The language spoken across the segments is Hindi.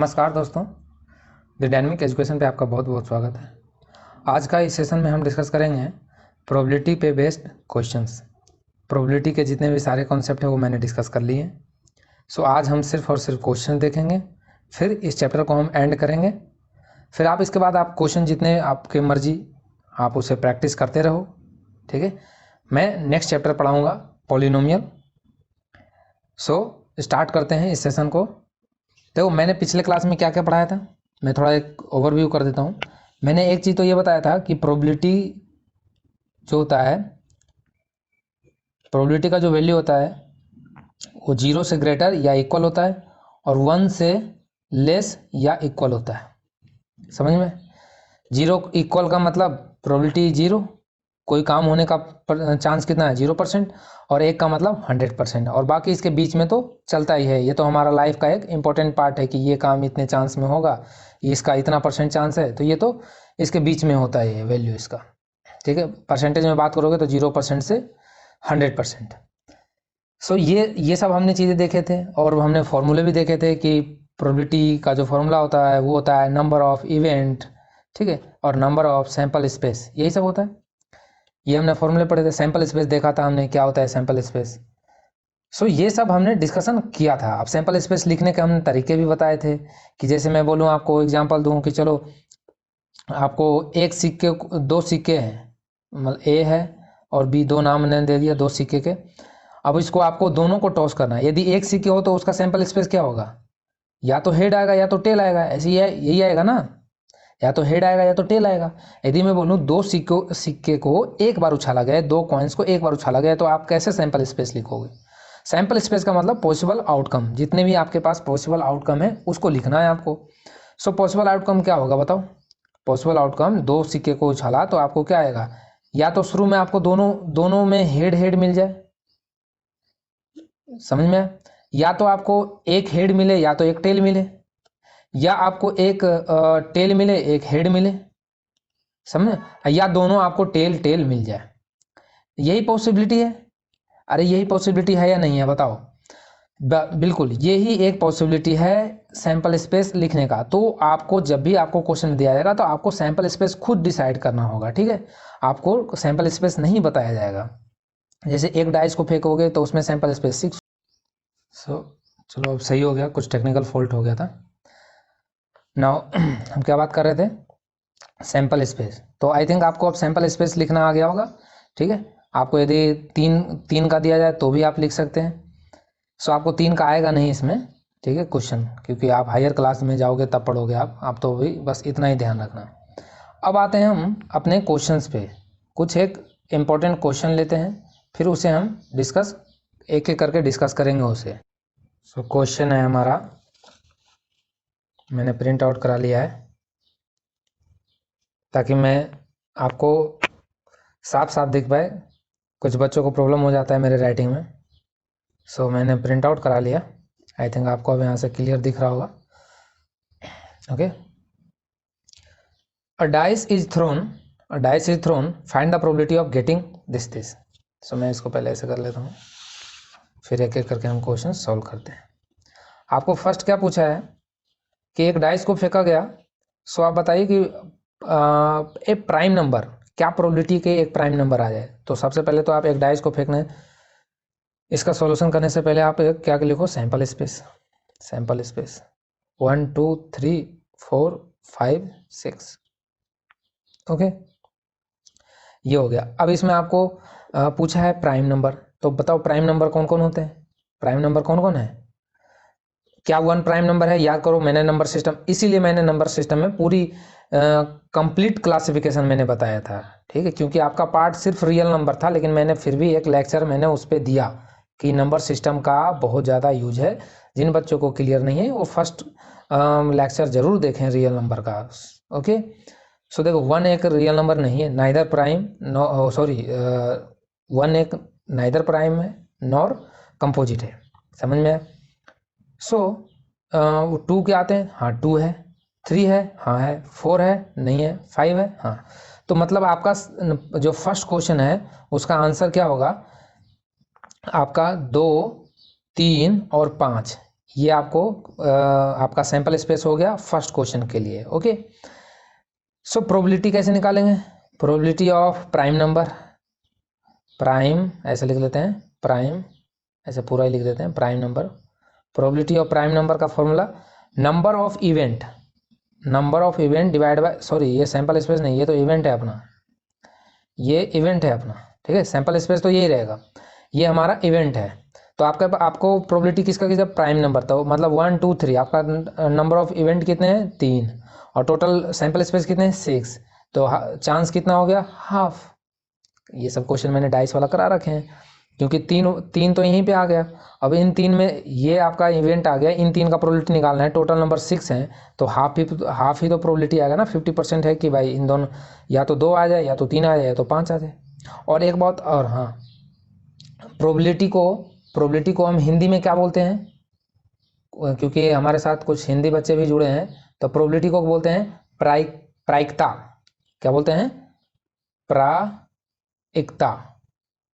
नमस्कार दोस्तों, द डायनेमिक एजुकेशन पे आपका बहुत बहुत स्वागत है। आज का इस सेशन में हम डिस्कस करेंगे प्रोबेबिलिटी पे बेस्ड क्वेश्चंस। प्रोबेबिलिटी के जितने भी सारे कॉन्सेप्ट हैं वो मैंने डिस्कस कर लिए हैं। सो आज हम सिर्फ और सिर्फ क्वेश्चन देखेंगे, फिर इस चैप्टर को हम एंड करेंगे। फिर आप इसके बाद आप क्वेश्चन जितने आपके मर्जी आप उसे प्रैक्टिस करते रहो, ठीक है। मैं नेक्स्ट चैप्टर पढ़ाऊँगा पॉलिनोमियल। सो स्टार्ट करते हैं इस सेशन को। देखो, मैंने पिछले क्लास में क्या क्या पढ़ाया था, मैं थोड़ा एक ओवरव्यू कर देता हूँ। मैंने एक चीज़ तो ये बताया था कि प्रोबेबिलिटी जो होता है, प्रोबेबिलिटी का जो वैल्यू होता है वो 0 से ग्रेटर या इक्वल होता है और 1 से लेस या इक्वल होता है। समझ में? 0 इक्वल का मतलब प्रोबेबिलिटी 0, कोई काम होने का चांस कितना है 0%, और 1 का मतलब 100%, और बाकी इसके बीच में तो चलता ही है। ये तो हमारा लाइफ का एक इम्पोर्टेंट पार्ट है कि ये काम इतने चांस में होगा, इसका इतना % चांस है, तो ये तो इसके बीच में होता है ये वैल्यू इसका, ठीक है। परसेंटेज में बात करोगे तो 0% से 100%। सो ये सब हमने चीज़ें देखे थे, और हमने फॉर्मूले भी देखे थे कि प्रोबेबिलिटी का जो फॉर्मूला होता है वो होता है नंबर ऑफ इवेंट, ठीक है, और नंबर ऑफ सैंपल स्पेस, यही सब होता है। ये हमने फॉर्मूले पढ़े थे। सैंपल स्पेस देखा था हमने, क्या होता है सैंपल स्पेस। सो ये सब हमने डिस्कशन किया था। अब सैंपल स्पेस लिखने के हमने तरीके भी बताए थे कि जैसे मैं बोलूँ, आपको एग्जांपल दूँ कि चलो आपको एक सिक्के, 2 सिक्के हैं, मतलब ए है और बी, 2 नाम मैंने दे दिया 2 सिक्के के। अब इसको आपको दोनों को टॉस करना है। यदि एक सिक्के हो तो उसका सैंपल स्पेस क्या होगा, या तो हेड आएगा या तो टेल आएगा, ऐसे ही है, यही आएगा ना, या तो हेड आएगा या तो टेल आएगा। यदि मैं बोलूँ 2 सिक्के को एक बार उछाला गया, 2 कॉइन्स को एक बार उछाला गया, तो आप कैसे सैंपल स्पेस लिखोगे? सैंपल स्पेस का मतलब पॉसिबल आउटकम, जितने भी आपके पास पॉसिबल आउटकम है उसको लिखना है आपको। सो पॉसिबल आउटकम क्या होगा बताओ? पॉसिबल आउटकम, 2 सिक्के को उछाला तो आपको क्या आएगा, या तो शुरू में आपको दोनों में हेड हेड मिल जाए, समझ में, या तो आपको एक हेड मिले या तो एक टेल मिले, या आपको एक टेल मिले एक हेड मिले, समझे, या दोनों आपको टेल टेल मिल जाए। यही पॉसिबिलिटी है। अरे यही पॉसिबिलिटी है या नहीं है बताओ? बिल्कुल यही एक पॉसिबिलिटी है सैंपल स्पेस लिखने का। तो आपको जब भी आपको क्वेश्चन दिया जाएगा तो आपको सैंपल स्पेस खुद डिसाइड करना होगा, ठीक है। आपको सैंपल स्पेस नहीं बताया जाएगा। जैसे एक डाइस को फेंकोगे तो उसमें सैंपल स्पेस 6। चलो अब सही हो गया, कुछ टेक्निकल फॉल्ट हो गया था। नाउ हम क्या बात कर रहे थे? Sample space. तो आई थिंक आपको अब सैंपल स्पेस लिखना आ गया होगा, ठीक है। आपको यदि तीन का दिया जाए तो भी आप लिख सकते हैं। सो आपको 3 का आएगा नहीं इसमें, ठीक है, क्वेश्चन, क्योंकि आप हायर क्लास में जाओगे तब पढ़ोगे आप तो भी बस इतना ही ध्यान रखना। अब आते हैं हम अपने क्वेश्चंस पे। कुछ एक इम्पोर्टेंट क्वेश्चन लेते हैं, फिर उसे हम डिस्कस एक एक करके डिस्कस करेंगे उसे। सो क्वेश्चन है हमारा, मैंने प्रिंट आउट करा लिया है ताकि मैं आपको साफ साफ दिख पाए। कुछ बच्चों को प्रॉब्लम हो जाता है मेरे राइटिंग में। सो मैंने प्रिंट आउट करा लिया। आई थिंक आपको अब यहाँ से क्लियर दिख रहा होगा। Okay, a dice is thrown find the probability of getting this. So मैं इसको पहले ऐसे कर लेता हूँ, फिर एक एक करके हम क्वेश्चन सॉल्व करते हैं। आपको फर्स्ट क्या पूछा है कि एक डाइस को फेंका गया। सो आप बताइए कि एक प्राइम नंबर, क्या प्रोबेबिलिटी के एक प्राइम नंबर आ जाए। तो सबसे पहले तो आप एक डाइस को फेंकना है, इसका सॉल्यूशन करने से पहले आप क्या लिखो, सैंपल स्पेस। 1 2 3 4 5 6। ओके, ये हो गया। अब इसमें आपको पूछा है प्राइम नंबर, तो बताओ प्राइम नंबर कौन कौन होते हैं? प्राइम नंबर कौन कौन है? क्या 1 प्राइम नंबर है? याद करो, मैंने नंबर सिस्टम, इसीलिए मैंने नंबर सिस्टम में पूरी कंप्लीट क्लासिफिकेशन मैंने बताया था, ठीक है, क्योंकि आपका पार्ट सिर्फ रियल नंबर था, लेकिन मैंने फिर भी एक लेक्चर मैंने उस पर दिया कि नंबर सिस्टम का बहुत ज़्यादा यूज है। जिन बच्चों को क्लियर नहीं है वो फर्स्ट लेक्चर जरूर देखें रियल नंबर का। ओके, सो देखो 1 एक रियल नंबर नहीं है, नाइदर प्राइम, नो सॉरी, 1 एक नाइदर प्राइम है नॉर कंपोजिट है, समझ में आया? सो 2 के आते हैं, हाँ 2 है, 3 है, हाँ है, 4 है, नहीं है, 5 है, हाँ। तो मतलब आपका जो फर्स्ट क्वेश्चन है उसका आंसर क्या होगा? आपका 2 3 और 5, ये आपको आपका सैंपल स्पेस हो गया फर्स्ट क्वेश्चन के लिए। ओके, सो प्रोबेबिलिटी कैसे निकालेंगे? Probability of prime number, prime ऐसे लिख लेते हैं, प्राइम ऐसे पूरा ही लिख देते हैं, prime number. Probability of prime number का formula number of event, number of event divide by, sorry ये सैंपल स्पेस नहीं, ये तो इवेंट है अपना, ये इवेंट है अपना, ठीक है। सैंपल स्पेस तो यही रहेगा, ये हमारा इवेंट है। तो आपको प्रोबेबिलिटी किसका की, जब प्राइम नंबर, तो मतलब 1 2 3 आपका नंबर ऑफ इवेंट कितने हैं 3, और टोटल सैंपल स्पेस कितने हैं 6, तो चांस कितना हो गया हाफ। ये सब क्वेश्चन मैंने डाइस वाला करा रखे हैं, क्योंकि तीन तीन तो यहीं पे आ गया। अब इन तीन में ये आपका इवेंट आ गया, इन तीन का प्रोबेबिलिटी निकालना है, टोटल नंबर 6 है, तो हाफ ही तो प्रोबेबिलिटी आएगा ना, 50% है कि भाई इन दोनों या तो 2 आ जाए, या तो 3 आ जाए, या तो 5 आ जाए। और एक बात और, हाँ, प्रोबेबिलिटी को हम हिंदी में क्या बोलते हैं, क्योंकि हमारे साथ कुछ हिंदी बच्चे भी जुड़े हैं, तो प्रोबेबिलिटी को बोलते हैं प्रायिकता। क्या बोलते हैं? प्रायिकता,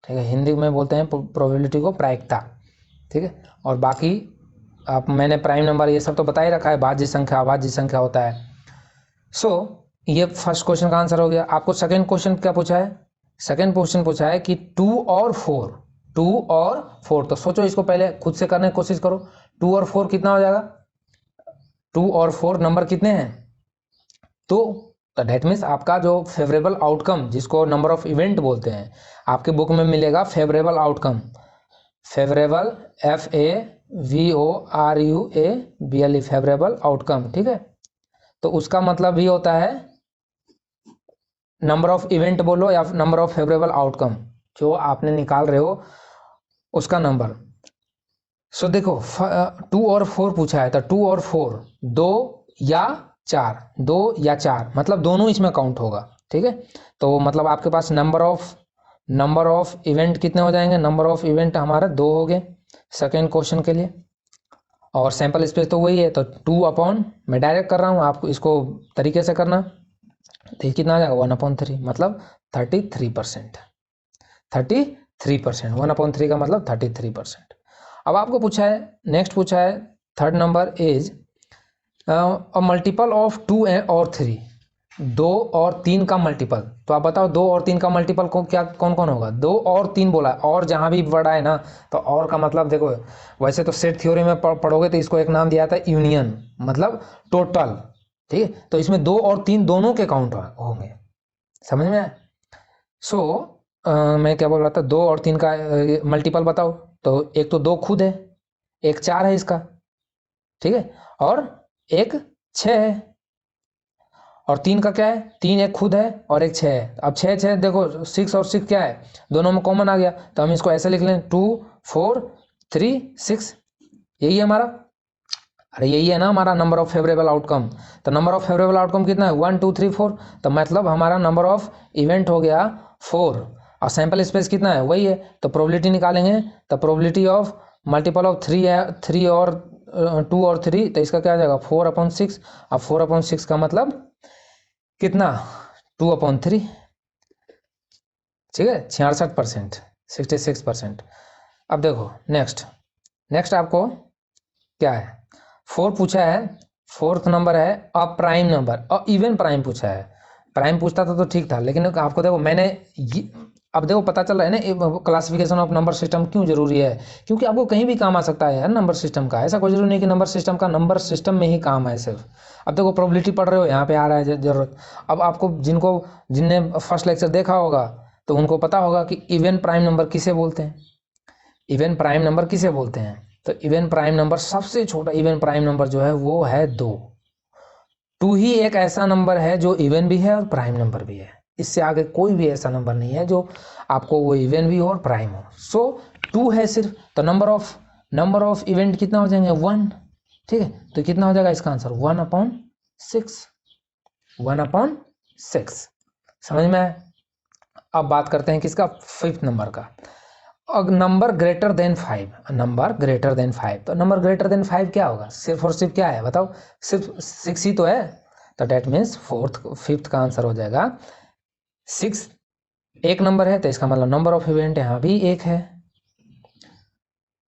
ठीक है। हिंदी में बोलते हैं प्रोबेबिलिटी को प्रायिकता, ठीक है। और बाकी आप, मैंने प्राइम नंबर ये सब तो बता ही रखा है, भाज्य संख्या अभाज्य संख्या होता है। सो ये फर्स्ट क्वेश्चन का आंसर हो गया। आपको सेकंड क्वेश्चन क्या पूछा है? सेकंड क्वेश्चन पूछा है कि 2 और 4, 2 और 4, तो सोचो इसको पहले खुद से करने की कोशिश करो। 2 और 4 कितना हो जाएगा? 2 और 4 नंबर कितने हैं? तो डेट मीन्स आपका जो फेवरेबल आउटकम, जिसको नंबर ऑफ इवेंट बोलते हैं, आपके बुक में मिलेगा favourable outcome, favourable, FAVORUABLE, favourable outcome, ठीक है। तो उसका मतलब भी होता है नंबर ऑफ इवेंट बोलो या नंबर ऑफ फेवरेबल आउटकम, जो आपने निकाल रहे हो उसका नंबर। सो देखो 2 और 4 पूछा है, तो 2 और 4 2 या 4, 2 या 4 मतलब दोनों इसमें काउंट होगा, ठीक है। तो मतलब आपके पास नंबर ऑफ इवेंट कितने हो जाएंगे? नंबर ऑफ इवेंट हमारा 2 हो गए सेकेंड क्वेश्चन के लिए, और सैंपल स्पेस तो वही है, तो 2 अपॉन, मैं डायरेक्ट कर रहा हूँ, आपको इसको तरीके से करना, तो ये कितना आ जाएगा 1/3, मतलब 33%, 33%, 1/3 का मतलब 33%। अब आपको पूछा है, नेक्स्ट पूछा है, third number is a multiple of 2 और 3, 2 और 3 का मल्टीपल। तो आप बताओ 2 और 3 का मल्टीपल कौन कौन होगा? 2 और 3 बोला, और जहाँ भी बड़ा है ना, तो और का मतलब देखो, वैसे तो सेट थ्योरी में पढ़ोगे तो इसको एक नाम दिया था यूनियन, मतलब टोटल, ठीक है। तो इसमें 2 और 3 दोनों के काउंट होंगे, समझ में आया? सो मैं क्या बोल रहा था, 2 और 3 का मल्टीपल बताओ, तो एक तो 2 खुद है, एक 4 है इसका, ठीक है, और एक 6 है, और 3 का क्या है? 3 एक खुद है और एक 6 है। अब 6 6 देखो, 6 और 6 क्या है? दोनों में कॉमन आ गया, तो हम इसको ऐसे लिख लें 2 4 3 6, यही है हमारा, अरे यही है ना हमारा नंबर ऑफ फेवरेबल आउटकम। तो नंबर ऑफ फेवरेबल आउटकम कितना है? 1 2 3 4, तो मतलब हमारा नंबर ऑफ इवेंट हो गया 4, और सैंपल स्पेस कितना है? वही है। तो प्रोबेबिलिटी निकालेंगे, तो प्रोबेबिलिटी ऑफ मल्टीपल ऑफ 3 है, 3 और 2 और 3, तो इसका क्या आ जाएगा 4/6। अब 4/6 का मतलब कितना? 2/3, ठीक है, 66%, 66%। अब देखो नेक्स्ट आपको क्या है? 4 पूछा है, फोर्थ नंबर है अप्राइम नंबर, और इवन प्राइम पूछा है। प्राइम पूछता था तो ठीक था, लेकिन आपको देखो मैंने अब देखो पता चल रहा है ना क्लासिफिकेशन ऑफ नंबर सिस्टम क्यों जरूरी है, क्योंकि आपको कहीं भी काम आ सकता है यार नंबर सिस्टम का, ऐसा कोई जरूरी नहीं कि नंबर सिस्टम का नंबर सिस्टम में ही काम है सिर्फ। अब देखो प्रोबेबिलिटी पढ़ रहे हो, यहाँ पे आ रहा है जरूरत। अब आपको जिनने फर्स्ट लेक्चर देखा होगा, तो उनको पता होगा कि इवन प्राइम नंबर किसे बोलते हैं, इवन प्राइम नंबर किसे बोलते हैं। तो इवन प्राइम नंबर, सबसे छोटा इवन प्राइम नंबर जो है वो है 2। 2 ही एक ऐसा नंबर है जो इवन भी है और प्राइम नंबर भी है, इससे आगे कोई भी ऐसा नंबर नहीं है जो आपको वो इवन भी हो और प्राइम हो। सो 2 है सिर्फ, तो नंबर ऑफ इवेंट कितना हो जाएंगे 1, ठीक है। तो कितना हो जाएगा इसका आंसर 1/6, 1/6, समझ में आया? अब बात करते हैं किसका, फिफ्थ नंबर का। Number greater than 5, number greater than 5, तो नंबर ग्रेटर देन 5 क्या होगा? सिर्फ और सिर्फ क्या है बताओ? सिर्फ 6 ही तो है, तो डेट मीन्स फिफ्थ का आंसर हो जाएगा 6। एक नंबर है तो इसका मतलब नंबर ऑफ इवेंट यहाँ भी एक है,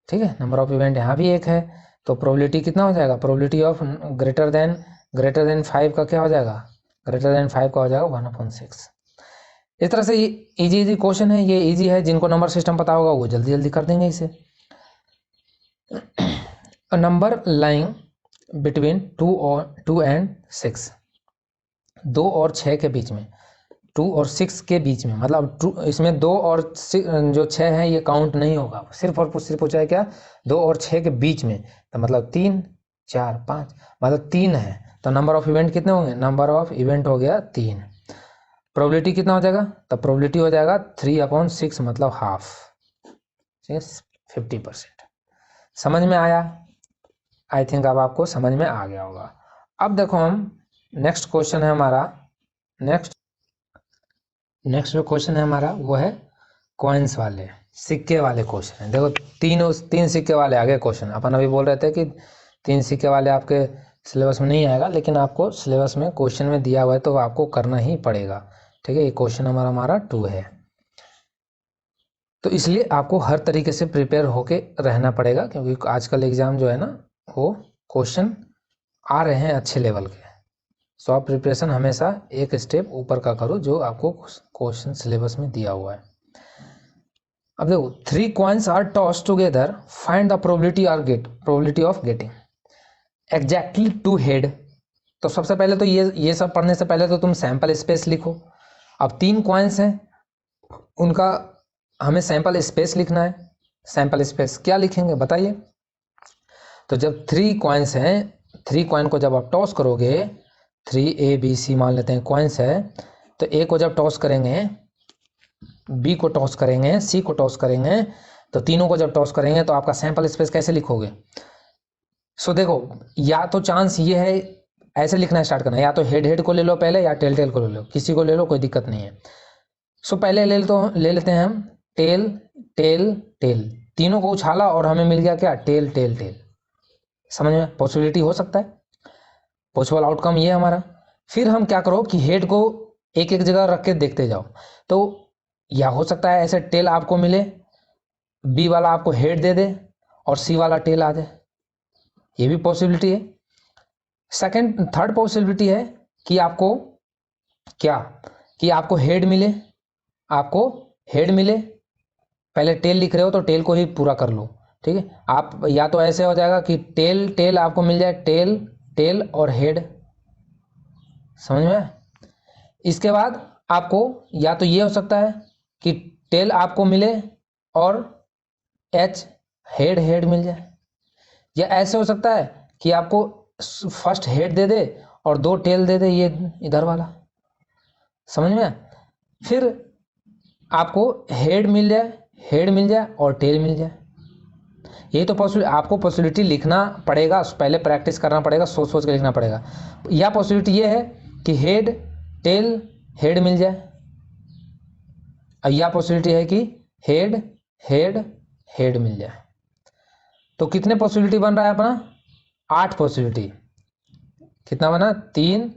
ठीक है, नंबर ऑफ इवेंट यहाँ भी एक है। तो प्रोबेबिलिटी कितना हो जाएगा, प्रोबेबिलिटी ऑफ ग्रेटर देन 5 का क्या हो जाएगा, ग्रेटर देन 5 का हो जाएगा 1/6। इस तरह से ये इजी क्वेश्चन है, ये इजी है, जिनको नंबर सिस्टम पता होगा वो जल्दी जल्दी कर देंगे इसे। नंबर लाइंग बिटवीन 2 एंड 6, 2 और 6 के बीच में, 2 और 6 के बीच में, मतलब इसमें 2 और 6 जो 6 है ये काउंट नहीं होगा, सिर्फ और सिर्फ पूछा है क्या, 2 और 6 के बीच में, तो मतलब 3 4 5, मतलब 3 है, तो नंबर ऑफ इवेंट कितने होंगे, नंबर ऑफ इवेंट हो गया 3। प्रोबेबिलिटी कितना हो जाएगा, तो प्रोबेबिलिटी हो जाएगा 3/6, मतलब हाफ, 50%। समझ में आया, आई थिंक अब आपको समझ में आ गया होगा। अब देखो हम नेक्स्ट क्वेश्चन है हमारा, नेक्स्ट जो क्वेश्चन है हमारा वो है कॉइन्स वाले, सिक्के वाले क्वेश्चन है। देखो तीन सिक्के वाले आ गए क्वेश्चन। अपन अभी बोल रहे थे कि 3 सिक्के वाले आपके सिलेबस में नहीं आएगा, लेकिन आपको सिलेबस में क्वेश्चन में दिया हुआ है तो आपको करना ही पड़ेगा, ठीक है। ये क्वेश्चन हमारा 2 है, तो इसलिए आपको हर तरीके से प्रिपेयर होके रहना पड़ेगा, क्योंकि आजकल एग्जाम जो है ना वो क्वेश्चन आ रहे हैं अच्छे लेवल के। सो आप प्रिपरेशन हमेशा एक स्टेप ऊपर का करो जो आपको क्वेश्चन सिलेबस में दिया हुआ है। अब देखो 3 coins are toss together, find the probability of getting exactly 2 head. तो सबसे पहले तो ये सब पढ़ने से पहले तो तुम सैंपल स्पेस लिखो। अब 3 कॉइन्स हैं, उनका हमें सैंपल स्पेस लिखना है। सैंपल स्पेस क्या लिखेंगे बताइए। तो जब 3 कॉइन्स हैं, 3 कॉइन को जब आप टॉस करोगे, 3ABC मान लेते हैं कॉइन्स है, तो A को जब टॉस करेंगे, B को टॉस करेंगे, C को टॉस करेंगे, तो तीनों को जब टॉस करेंगे तो आपका सैंपल स्पेस कैसे लिखोगे। सो देखो, या तो चांस ये है, ऐसे लिखना स्टार्ट करना, या तो हेड को ले लो पहले, या टेल को ले लो, किसी को ले लो, कोई दिक्कत नहीं है। सो पहले ले लेते हैं हम टेल, तीनों को उछाला और हमें मिल गया क्या, टेल। समझ में, पॉसिबिलिटी हो सकता है, पॉसिबल आउटकम ये हमारा। फिर हम क्या करो कि हेड को एक एक जगह रख के देखते जाओ, तो या हो सकता है ऐसे टेल आपको मिले, बी वाला आपको हेड दे दे और सी वाला टेल आ जाए, ये भी पॉसिबिलिटी है। थर्ड पॉसिबिलिटी है कि आपको क्या, कि आपको हेड मिले, पहले टेल लिख रहे हो तो टेल को ही पूरा कर लो, ठीक है। आप या तो ऐसे हो जाएगा कि टेल आपको मिल जाए, टेल और हेड, समझ में। इसके बाद आपको या तो ये हो सकता है कि टेल आपको मिले और हेड मिल जाए, या ऐसे हो सकता है कि आपको फर्स्ट हेड दे दे और 2 टेल दे दे, ये इधर वाला, समझ में। फिर आपको हेड मिल जाए और टेल मिल जाए, यही तो आपको पॉसिबिलिटी लिखना पड़ेगा, पहले प्रैक्टिस करना पड़ेगा, सोच के लिखना पड़ेगा। या पॉसिबिलिटी ये है कि हेड टेल हेड मिल जाए, और या पॉसिबिलिटी है कि हेड मिल जाए। तो कितने पॉसिबिलिटी बन रहा है अपना, 8 पॉसिबिलिटी। कितना बना, 3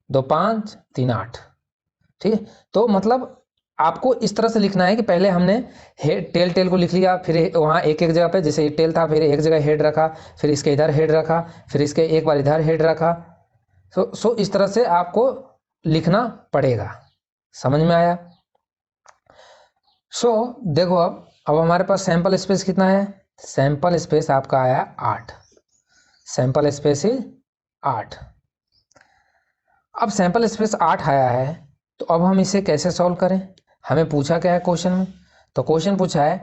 2 5 3 8, ठीक है। तो मतलब आपको इस तरह से लिखना है कि पहले हमने टेल को लिख लिया, फिर वहाँ एक जगह पे, जैसे टेल था फिर एक जगह हेड रखा, फिर इसके इधर हेड रखा, फिर इसके एक बार इधर हेड रखा। सो इस तरह से आपको लिखना पड़ेगा, समझ में आया। सो देखो अब हमारे पास सैंपल स्पेस कितना है, सैंपल स्पेस आपका आया 8, सैंपल स्पेस 8। अब सैंपल स्पेस 8 आया है, तो अब हम इसे कैसे सॉल्व करें। हमें पूछा क्या है क्वेश्चन में, तो क्वेश्चन पूछा है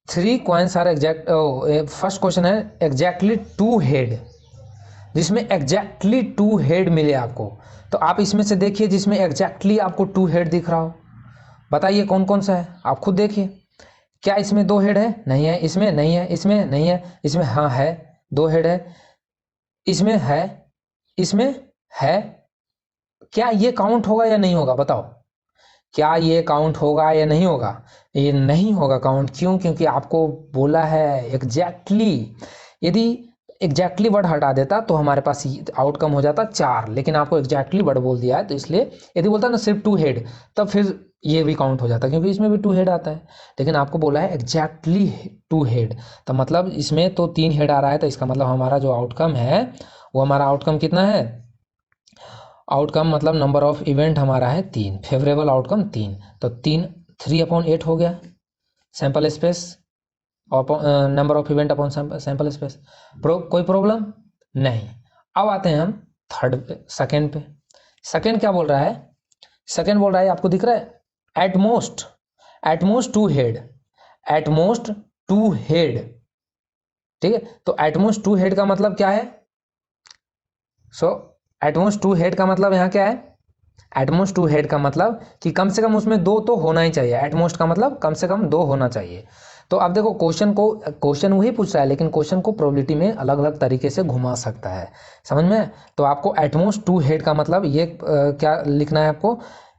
3 coins are exact, first question है एग्जैक्टली 2 हेड, जिसमें एग्जैक्टली 2 हेड मिले आपको। तो आप इसमें से देखिए जिसमें एग्जैक्टली आपको 2 हेड दिख रहा हो, बताइए कौन कौन सा है, आप खुद देखिए। क्या इसमें 2 हेड है, नहीं है, इसमें नहीं है, इसमें नहीं है, इसमें हाँ है, 2 हेड है, इसमें है। क्या ये काउंट होगा या नहीं होगा, बताओ, क्या ये काउंट होगा या नहीं होगा। ये नहीं होगा काउंट, क्यों, क्योंकि आपको बोला है एग्जैक्टली। यदि एग्जैक्टली वर्ड हटा देता तो हमारे पास आउटकम हो जाता 4, लेकिन आपको एग्जैक्टली वर्ड बोल दिया है तो इसलिए यदि बोलता ना सिर्फ 2 हेड तब फिर ये भी काउंट हो जाता क्योंकि इसमें भी 2 हेड आता है, लेकिन आपको बोला है एग्जैक्टली 2 हेड, तो मतलब इसमें तो 3 हेड आ रहा है, तो इसका मतलब हमारा जो आउटकम है वो हमारा आउटकम कितना है, आउटकम मतलब नंबर ऑफ इवेंट हमारा है 3, फेवरेबल आउटकम 3, तो 3/8 हो गया sample space number of event upon sample space. कोई प्रॉब्लम नहीं। अब आते हैं हम सेकंड पे। सेकंड क्या बोल रहा है, सेकंड बोल रहा है आपको दिख रहा है एटमोस्ट 2 हेड, एटमोस्ट 2 हेड, ठीक है। तो एटमोस्ट 2 हेड का मतलब क्या है, एटमोस्ट 2 हेड का मतलब यहाँ क्या है, एटमोस्ट 2 हेड का मतलब कि कम से कम उसमें 2 तो होना ही चाहिए, एटमोस्ट का मतलब कम से कम 2 होना चाहिए। तो अब देखो क्वेश्चन वही पूछ रहा है, लेकिन क्वेश्चन को प्रोबेबिलिटी में अलग अलग तरीके से घुमा सकता है, समझ में। तो आपको एटमोस्ट 2 हेड का मतलब ये क्या लिखना है आपको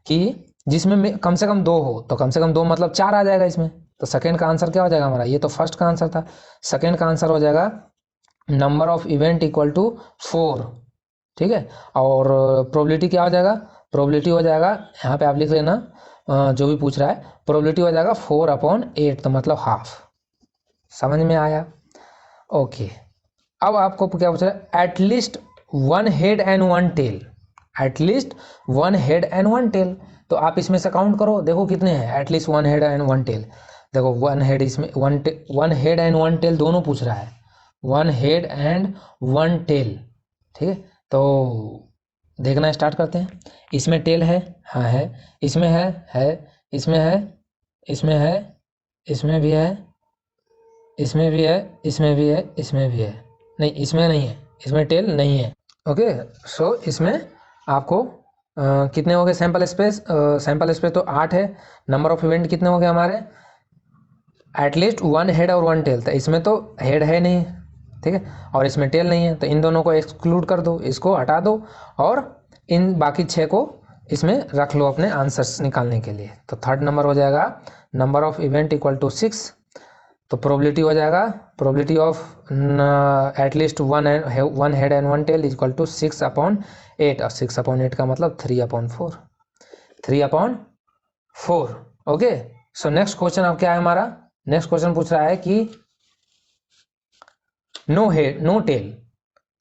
कि जिसमें कम से कम 2 हो, तो कम से कम 2 मतलब 4 आ जाएगा इसमें। तो सेकंड का आंसर क्या हो जाएगा हमारा, ये तो फर्स्ट का आंसर था, सेकंड का आंसर हो जाएगा number of event equal to 4, ठीक है। और प्रोबेबिलिटी क्या हो जाएगा, प्रोबेबिलिटी हो जाएगा यहाँ पे आप लिख लेना जो भी पूछ रहा है, प्रोबेबिलिटी हो जाएगा 4/8, तो मतलब हाफ, समझ में आया। ओके, अब आपको क्या पूछ रहा है, at least 1 head and 1 tail, at least 1 head and 1 tail, तो आप इसमें से काउंट करो, देखो कितने हैं, एटलीस्ट 1 हेड एंड 1 टेल, देखो 1 हेड, इसमें 1 हेड एंड 1 टेल दोनों पूछ रहा है, 1 हेड एंड 1 टेल, ठीक है। तो देखना स्टार्ट करते हैं, इसमें टेल है, हाँ है, इसमें है, इसमें है, इसमें है, इसमें भी है, इसमें भी है, इसमें भी है, इसमें भी है, नहीं इसमें नहीं है, इसमें टेल नहीं है। ओके, सो इसमें आपको कितने हो गए सैंपल स्पेस, सैंपल स्पेस तो 8 है, नंबर ऑफ इवेंट कितने हो गए हमारे, एटलीस्ट 1 हेड और 1 टेल, तो इसमें तो हेड है नहीं, ठीक है, और इसमें टेल नहीं है, तो इन दोनों को एक्सक्लूड कर दो, इसको हटा दो, और इन बाकी 6 को इसमें रख लो अपने आंसर्स निकालने के लिए। तो थर्ड नंबर हो जाएगा number of event equal to 6, तो प्रोबेबिलिटी हो जाएगा, probability of at least 1 head and 1 tail equal to 6/8, और 6/8 का मतलब 3/4, 3/4। ओके, सो नेक्स्ट क्वेश्चन अब क्या है हमारा, नेक्स्ट क्वेश्चन पूछ रहा है कि नो हेड नो टेल,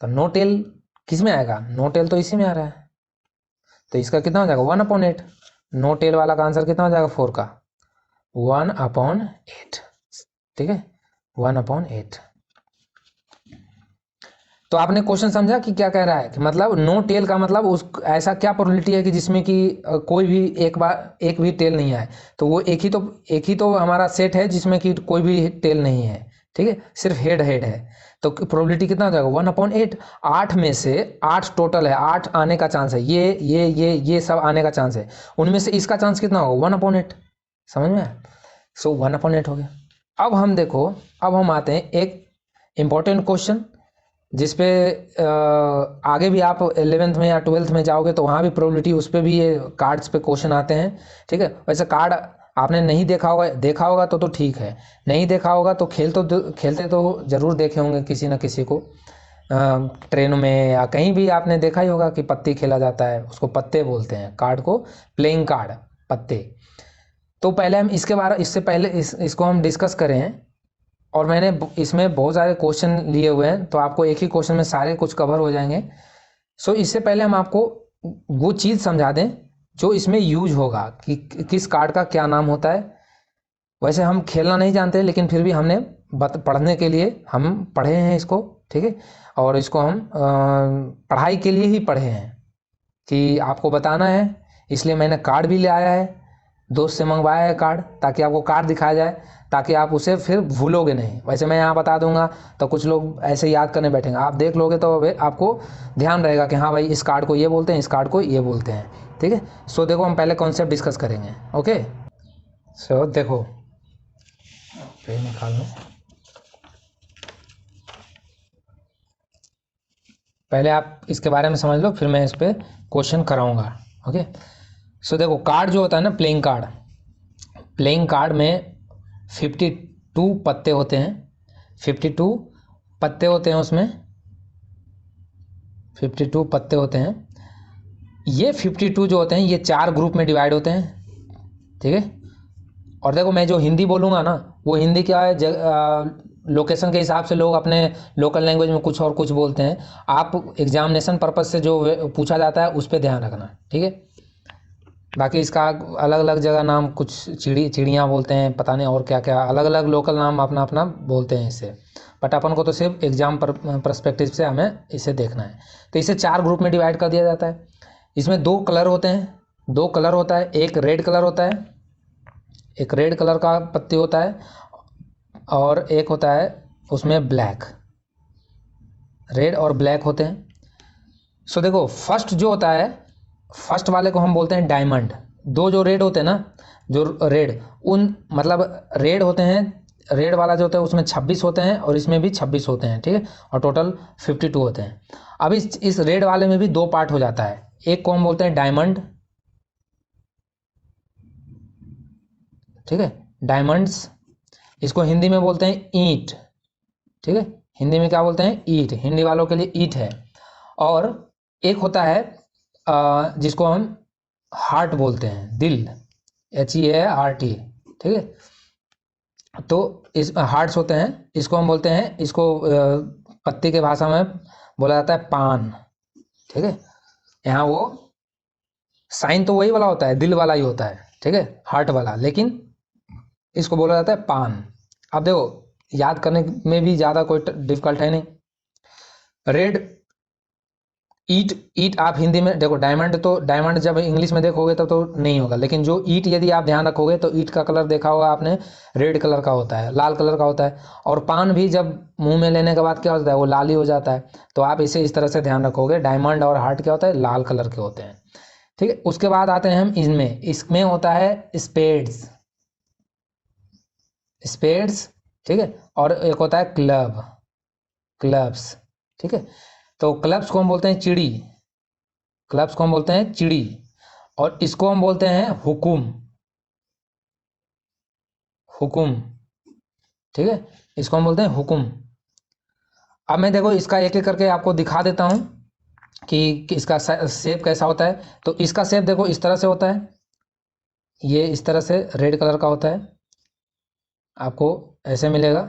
तो नो टेल किस में आएगा, नो टेल तो इसी में आ रहा है, तो इसका कितना हो जाएगा 1/8, नो टेल वाला का आंसर कितना हो जाएगा 4 का 1/8, ठीक है 1/8। तो आपने क्वेश्चन समझा कि क्या कह रहा है, कि मतलब नो टेल का मतलब उस ऐसा क्या प्रोबेबिलिटी है कि जिसमें कि कोई भी एक भी टेल नहीं आए, तो वो एक ही तो हमारा सेट है जिसमें कि कोई भी टेल नहीं है, ठीक है, सिर्फ हेड है, तो प्रोबेबिलिटी कितना हो जाएगा 1/8, 8 में से 8 टोटल है, 8 आने का चांस है, ये सब आने का चांस है, उनमें से इसका चांस कितना होगा 1/8, समझ में। सो 1/8 हो गया। अब हम देखो, अब हम आते हैं एक इम्पॉर्टेंट क्वेश्चन जिसपे आगे भी आप 11th में या 12th में जाओगे तो वहाँ भी प्रोबेबिलिटी, उस पर भी ये कार्ड्स पे क्वेश्चन आते हैं, ठीक है। वैसे कार्ड आपने नहीं देखा होगा तो ठीक है, नहीं देखा होगा तो खेलते तो जरूर देखे होंगे किसी न किसी को, ट्रेन में या कहीं भी आपने देखा ही होगा कि पत्ती खेला जाता है, उसको पत्ते बोलते हैं, कार्ड को प्लेइंग कार्ड, पत्ते। तो पहले हम इससे पहले इसको हम डिस्कस करें, और मैंने इसमें बहुत सारे क्वेश्चन लिए हुए हैं, तो आपको एक ही क्वेश्चन में सारे कुछ कवर हो जाएंगे। सो इससे पहले हम आपको वो चीज़ समझा दें जो इसमें यूज होगा कि किस कार्ड का क्या नाम होता है। वैसे हम खेलना नहीं जानते, लेकिन फिर भी हमने पढ़ने के लिए हम पढ़े हैं इसको, ठीक है, और इसको हम पढ़ाई के लिए ही पढ़े हैं कि आपको बताना है, इसलिए मैंने कार्ड भी ले आया है, दोस्त से मंगवाया है कार्ड, ताकि आपको कार्ड दिखाया जाए, ताकि आप उसे फिर भूलोगे नहीं। वैसे मैं यहाँ बता दूंगा तो कुछ लोग ऐसे याद करने बैठेंगे, आप देख लोगे तो आपको ध्यान रहेगा कि हाँ भाई इस कार्ड को ये बोलते हैं, इस कार्ड को ये बोलते हैं, ठीक है। सो देखो, हम पहले कॉन्सेप्ट डिस्कस करेंगे। ओके, सो देखो, पेन निकाल लो, पहले आप इसके बारे में समझ लो, फिर मैं इस पर क्वेश्चन कराऊंगा। ओके, सो देखो, कार्ड जो होता है ना, प्लेइंग कार्ड में 52 पत्ते होते हैं, 52 पत्ते होते हैं उसमें, 52 पत्ते होते हैं। ये 52 जो होते हैं ये 4 ग्रुप में डिवाइड होते हैं, ठीक है। और देखो मैं जो हिंदी बोलूँगा ना, वो हिंदी क्या है, लोकेशन के हिसाब से लोग अपने लोकल लैंग्वेज में कुछ और कुछ बोलते हैं। आप एग्जामिनेशन पर्पज़ से जो पूछा जाता है उस पर ध्यान रखना, ठीक है। बाकी इसका अलग अलग जगह नाम, कुछ चिड़ियाँ बोलते हैं, पता नहीं और क्या क्या, अलग अलग लोकल नाम अपना अपना बोलते हैं इससे। बट अपन को तो सिर्फ एग्जाम परस्पेक्टिव से हमें इसे देखना है। तो इसे 4 ग्रुप में डिवाइड कर दिया जाता है। इसमें 2 कलर होते हैं, 2 कलर होता है। एक रेड कलर होता है, एक रेड कलर का पत्ती होता है, और एक होता है उसमें ब्लैक। रेड और ब्लैक होते हैं। सो देखो फर्स्ट जो होता है, फर्स्ट वाले को हम बोलते हैं डायमंड। 2 जो रेड होते हैं ना, जो रेड, उन मतलब रेड होते हैं, रेड वाला जो होता है उसमें 26 होते हैं और इसमें भी 26 होते हैं, ठीक है। और टोटल 52 होते हैं। अब इस रेड वाले में भी 2 पार्ट हो जाता है। एक को हम बोलते हैं डायमंड, ठीक है, डायमंड्स। इसको हिंदी में बोलते हैं ईंट, ठीक है। हिंदी में क्या बोलते हैं? ईंट। हिंदी वालों के लिए ईंट है। और एक होता है जिसको हम हार्ट बोलते हैं, दिल, HEART, ठीक है। तो इस हार्ट्स होते हैं, इसको हम बोलते हैं, इसको पत्ती के भाषा में बोला जाता है पान, ठीक है। यहाँ वो साइन तो वही वाला होता है, दिल वाला ही होता है, ठीक है, हार्ट वाला, लेकिन इसको बोला जाता है पान। अब देखो याद करने में भी ज़्यादा कोई डिफिकल्ट है नहीं। रेड ईट, ईट आप हिंदी में देखो, डायमंड तो डायमंड जब इंग्लिश में देखोगे तो नहीं होगा, लेकिन जो ईट यदि आप ध्यान रखोगे तो ईट का कलर देखा होगा आपने, रेड कलर का होता है, लाल कलर का होता है। और पान भी जब मुंह में लेने के बाद क्या होता है, वो लाल ही हो जाता है। तो आप इसे इस तरह से ध्यान रखोगे, डायमंड और हार्ट क्या होता है, लाल कलर के होते हैं, ठीक है। उसके बाद आते हैं हम इनमें, इसमें होता है स्पेड्स, स्पेड्स, ठीक है। और एक होता है क्लब, क्लब्स, ठीक है। तो क्लब्स को हम बोलते हैं चिड़ी, क्लब्स को हम बोलते हैं चिड़ी। और इसको हम बोलते हैं हुकुम, हुकुम, ठीक है। इसको हम बोलते हैं हुकुम। अब मैं देखो इसका एक एक करके आपको दिखा देता हूँ कि इसका शेप कैसा होता है। तो इसका शेप देखो इस तरह से होता है, ये इस तरह से रेड कलर का होता है, आपको ऐसे मिलेगा,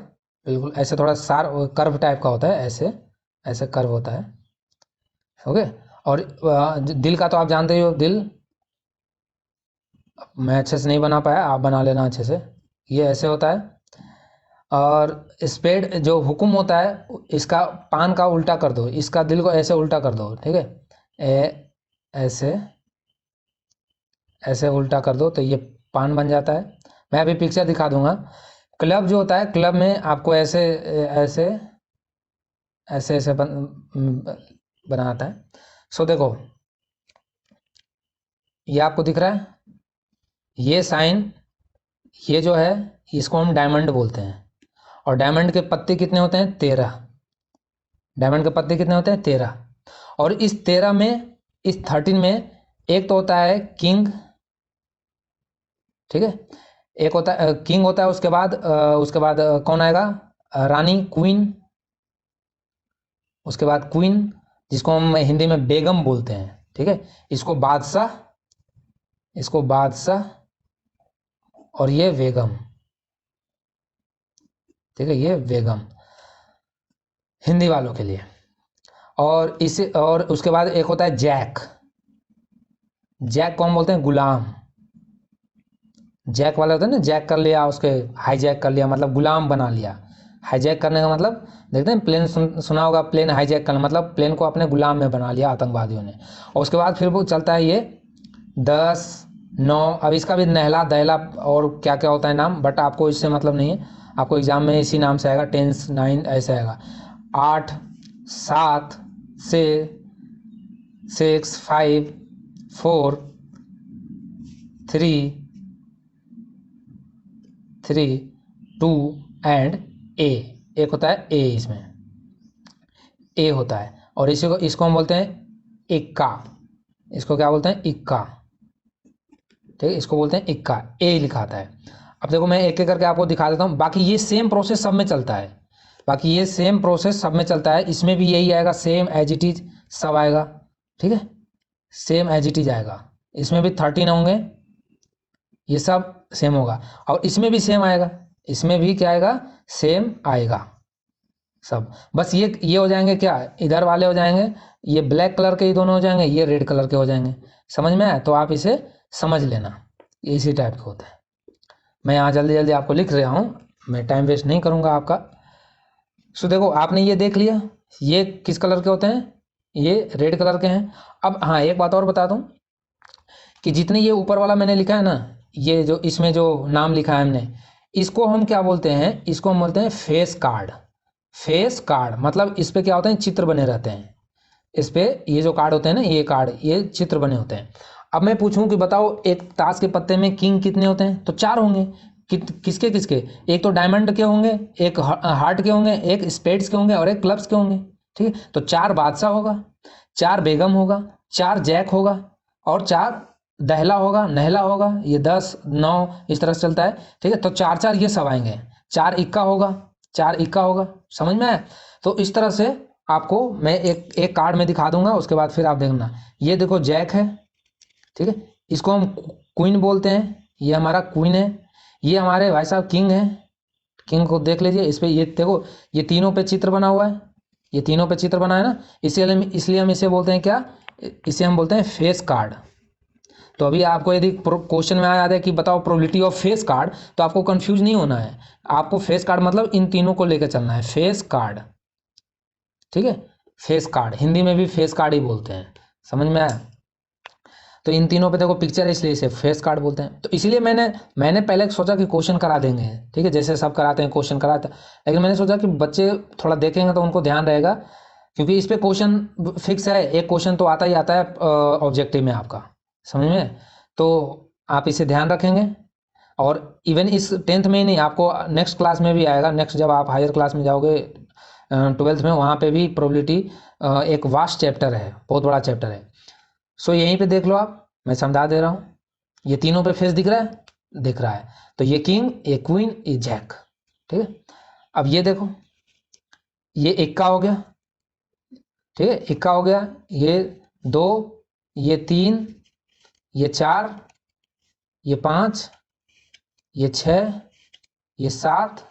बिल्कुल ऐसे, थोड़ा कर्व टाइप का होता है, ऐसे ऐसे कर्व होता है, ओके। और दिल का तो आप जानते ही हो, दिल मैं अच्छे से नहीं बना पाया, आप बना लेना अच्छे से। ये ऐसे होता है। और स्पेड जो हुकुम होता है, इसका पान का उल्टा कर दो, इसका दिल को ऐसे उल्टा कर दो, ठीक है, ऐसे ऐसे उल्टा कर दो तो ये पान बन जाता है। मैं अभी पिक्चर दिखा दूंगा। क्लब जो होता है, क्लब में आपको ऐसे ऐसे ऐसे ऐसे बनाता है। सो देखो ये आपको दिख रहा है, ये साइन, ये जो है इसको हम डायमंड बोलते हैं। और डायमंड के पत्ते कितने होते हैं? 13। डायमंड के पत्ते कितने होते हैं? 13। और इस 13 में, इस 13 में एक तो होता है किंग, ठीक है, एक होता है किंग होता है। उसके बाद कौन आएगा? रानी, क्वीन। उसके बाद क्वीन, जिसको हम हिंदी में बेगम बोलते हैं, ठीक है। इसको बादशाह, इसको बादशाह, और ये बेगम, ठीक है, ये बेगम हिंदी वालों के लिए। और इसे, और उसके बाद एक होता है जैक। जैक को हम बोलते हैं गुलाम। जैक वाला होता है ना, जैक कर लिया उसके, हाईजैक कर लिया, मतलब गुलाम बना लिया। हाईजैक करने का मतलब देखते हैं, प्लेन सुना होगा, प्लेन हाईजैक करना मतलब प्लेन को अपने गुलाम में बना लिया आतंकवादियों ने। और उसके बाद फिर वो चलता है ये 10, 9, अब इसका भी नहला दहला और क्या क्या होता है नाम, बट आपको इससे मतलब नहीं है, आपको एग्जाम में इसी नाम से आएगा, 10, 9 ऐसे आएगा। 8, 7, 6, 5, 4, 3, 2 एंड ए। एक होता है ए, इसमें ए होता है। और इसको हम बोलते हैं इक्का। इसको क्या बोलते हैं? इक्का, ठीक है, इसको बोलते हैं इक्का, ए लिखा आता है। अब देखो मैं एक एक करके आपको दिखा देता हूँ। बाकी ये सेम प्रोसेस सब में चलता है, बाकी ये सेम प्रोसेस सब में चलता है, इसमें भी यही आएगा, सेम एज इट इज सब आएगा, ठीक है, सेम एज इट इज आएगा। इसमें भी 13 होंगे, ये सब सेम होगा, और इसमें भी सेम आएगा, इसमें भी क्या आएगा, सेम आएगा सब। बस ये हो जाएंगे क्या, इधर वाले हो जाएंगे, ये ब्लैक कलर के ही दोनों हो जाएंगे, ये रेड कलर के हो जाएंगे। समझ में आया? तो आप इसे समझ लेना, ये इसी टाइप का होता है। मैं यहाँ जल्दी जल्दी आपको लिख रहा हूँ, मैं टाइम वेस्ट नहीं करूँगा आपका। सो देखो, आपने ये देख लिया, ये किस कलर के होते हैं, ये रेड कलर के हैं। अब हाँ, एक बात और बता दूँ कि जितने ये ऊपर वाला मैंने लिखा है ना, ये जो इसमें जो नाम लिखा है हमने, इसको हम क्या बोलते हैं, इसको हम बोलते हैं फेस कार्ड। फेस कार्ड मतलब इस पे क्या होते हैं, चित्र बने रहते हैं। इस पे ये जो कार्ड होते हैं ना, ये कार्ड, ये चित्र बने होते हैं। अब मैं पूछूं कि बताओ, एक ताश के पत्ते में किंग कितने होते हैं, तो 4 होंगे। किसके किसके, एक तो डायमंड के होंगे, एक हार्ट के होंगे, एक स्पेड्स के होंगे, और एक क्लब्स के होंगे, ठीक है। तो 4 बादशाह होगा, 4 बेगम होगा, 4 जैक होगा, और 4 दहला होगा, नहला होगा। ये 10 9 इस तरह से चलता है, ठीक है। तो 4 4 ये सब आएंगे, 4 इक्का होगा, 4 इक्का होगा। समझ में आया? तो इस तरह से आपको मैं एक एक कार्ड में दिखा दूंगा, उसके बाद फिर आप देखना। ये देखो जैक है, ठीक है, इसको हम क्वीन बोलते हैं, ये हमारा क्वीन है। ये हमारे भाई साहब किंग है, किंग को देख लीजिए, इस पे ये देखो, ये तीनों पे चित्र बना हुआ है, ये तीनों पे चित्र बना है ना, इसलिए हम इसे बोलते हैं क्या, इसे हम बोलते हैं फेस कार्ड। तो अभी आपको यदि क्वेश्चन में आया है कि बताओ प्रोबेबिलिटी ऑफ फेस कार्ड, तो आपको कंफ्यूज नहीं होना है। आपको फेस कार्ड मतलब इन तीनों को लेकर चलना है, फेस कार्ड, ठीक है। फेस कार्ड, हिंदी में भी फेस कार्ड ही बोलते हैं। समझ में आया? तो इन तीनों पे देखो पिक्चर है, इसलिए इसे फेस कार्ड बोलते हैं। तो इसलिए मैंने पहले सोचा कि क्वेश्चन करा देंगे, ठीक है, जैसे सब कराते हैं क्वेश्चन कराते हैं, लेकिन मैंने सोचा कि बच्चे थोड़ा देखेंगे तो उनको ध्यान रहेगा, क्योंकि इस पे क्वेश्चन फिक्स है, एक क्वेश्चन तो आता ही आता है ऑब्जेक्टिव में आपका। समझ में? तो आप इसे ध्यान रखेंगे, और इवन इस 10th में ही नहीं, आपको नेक्स्ट क्लास में भी आएगा। नेक्स्ट जब आप हायर क्लास में जाओगे 12th में, वहाँ पे भी प्रोबेबिलिटी एक वास्ट चैप्टर है, बहुत बड़ा चैप्टर है। सो यहीं पे देख लो आप, मैं समझा दे रहा हूँ। ये तीनों पे फेस दिख रहा है, दिख रहा है। तो ये किंग, ये क्वीन, ये जैक, ठीक है। अब ये देखो, ये इक्का हो गया, ठीक है, इक्का हो गया। ये 2, ये 3, ये 4, ये 5, ये 6, ये 7,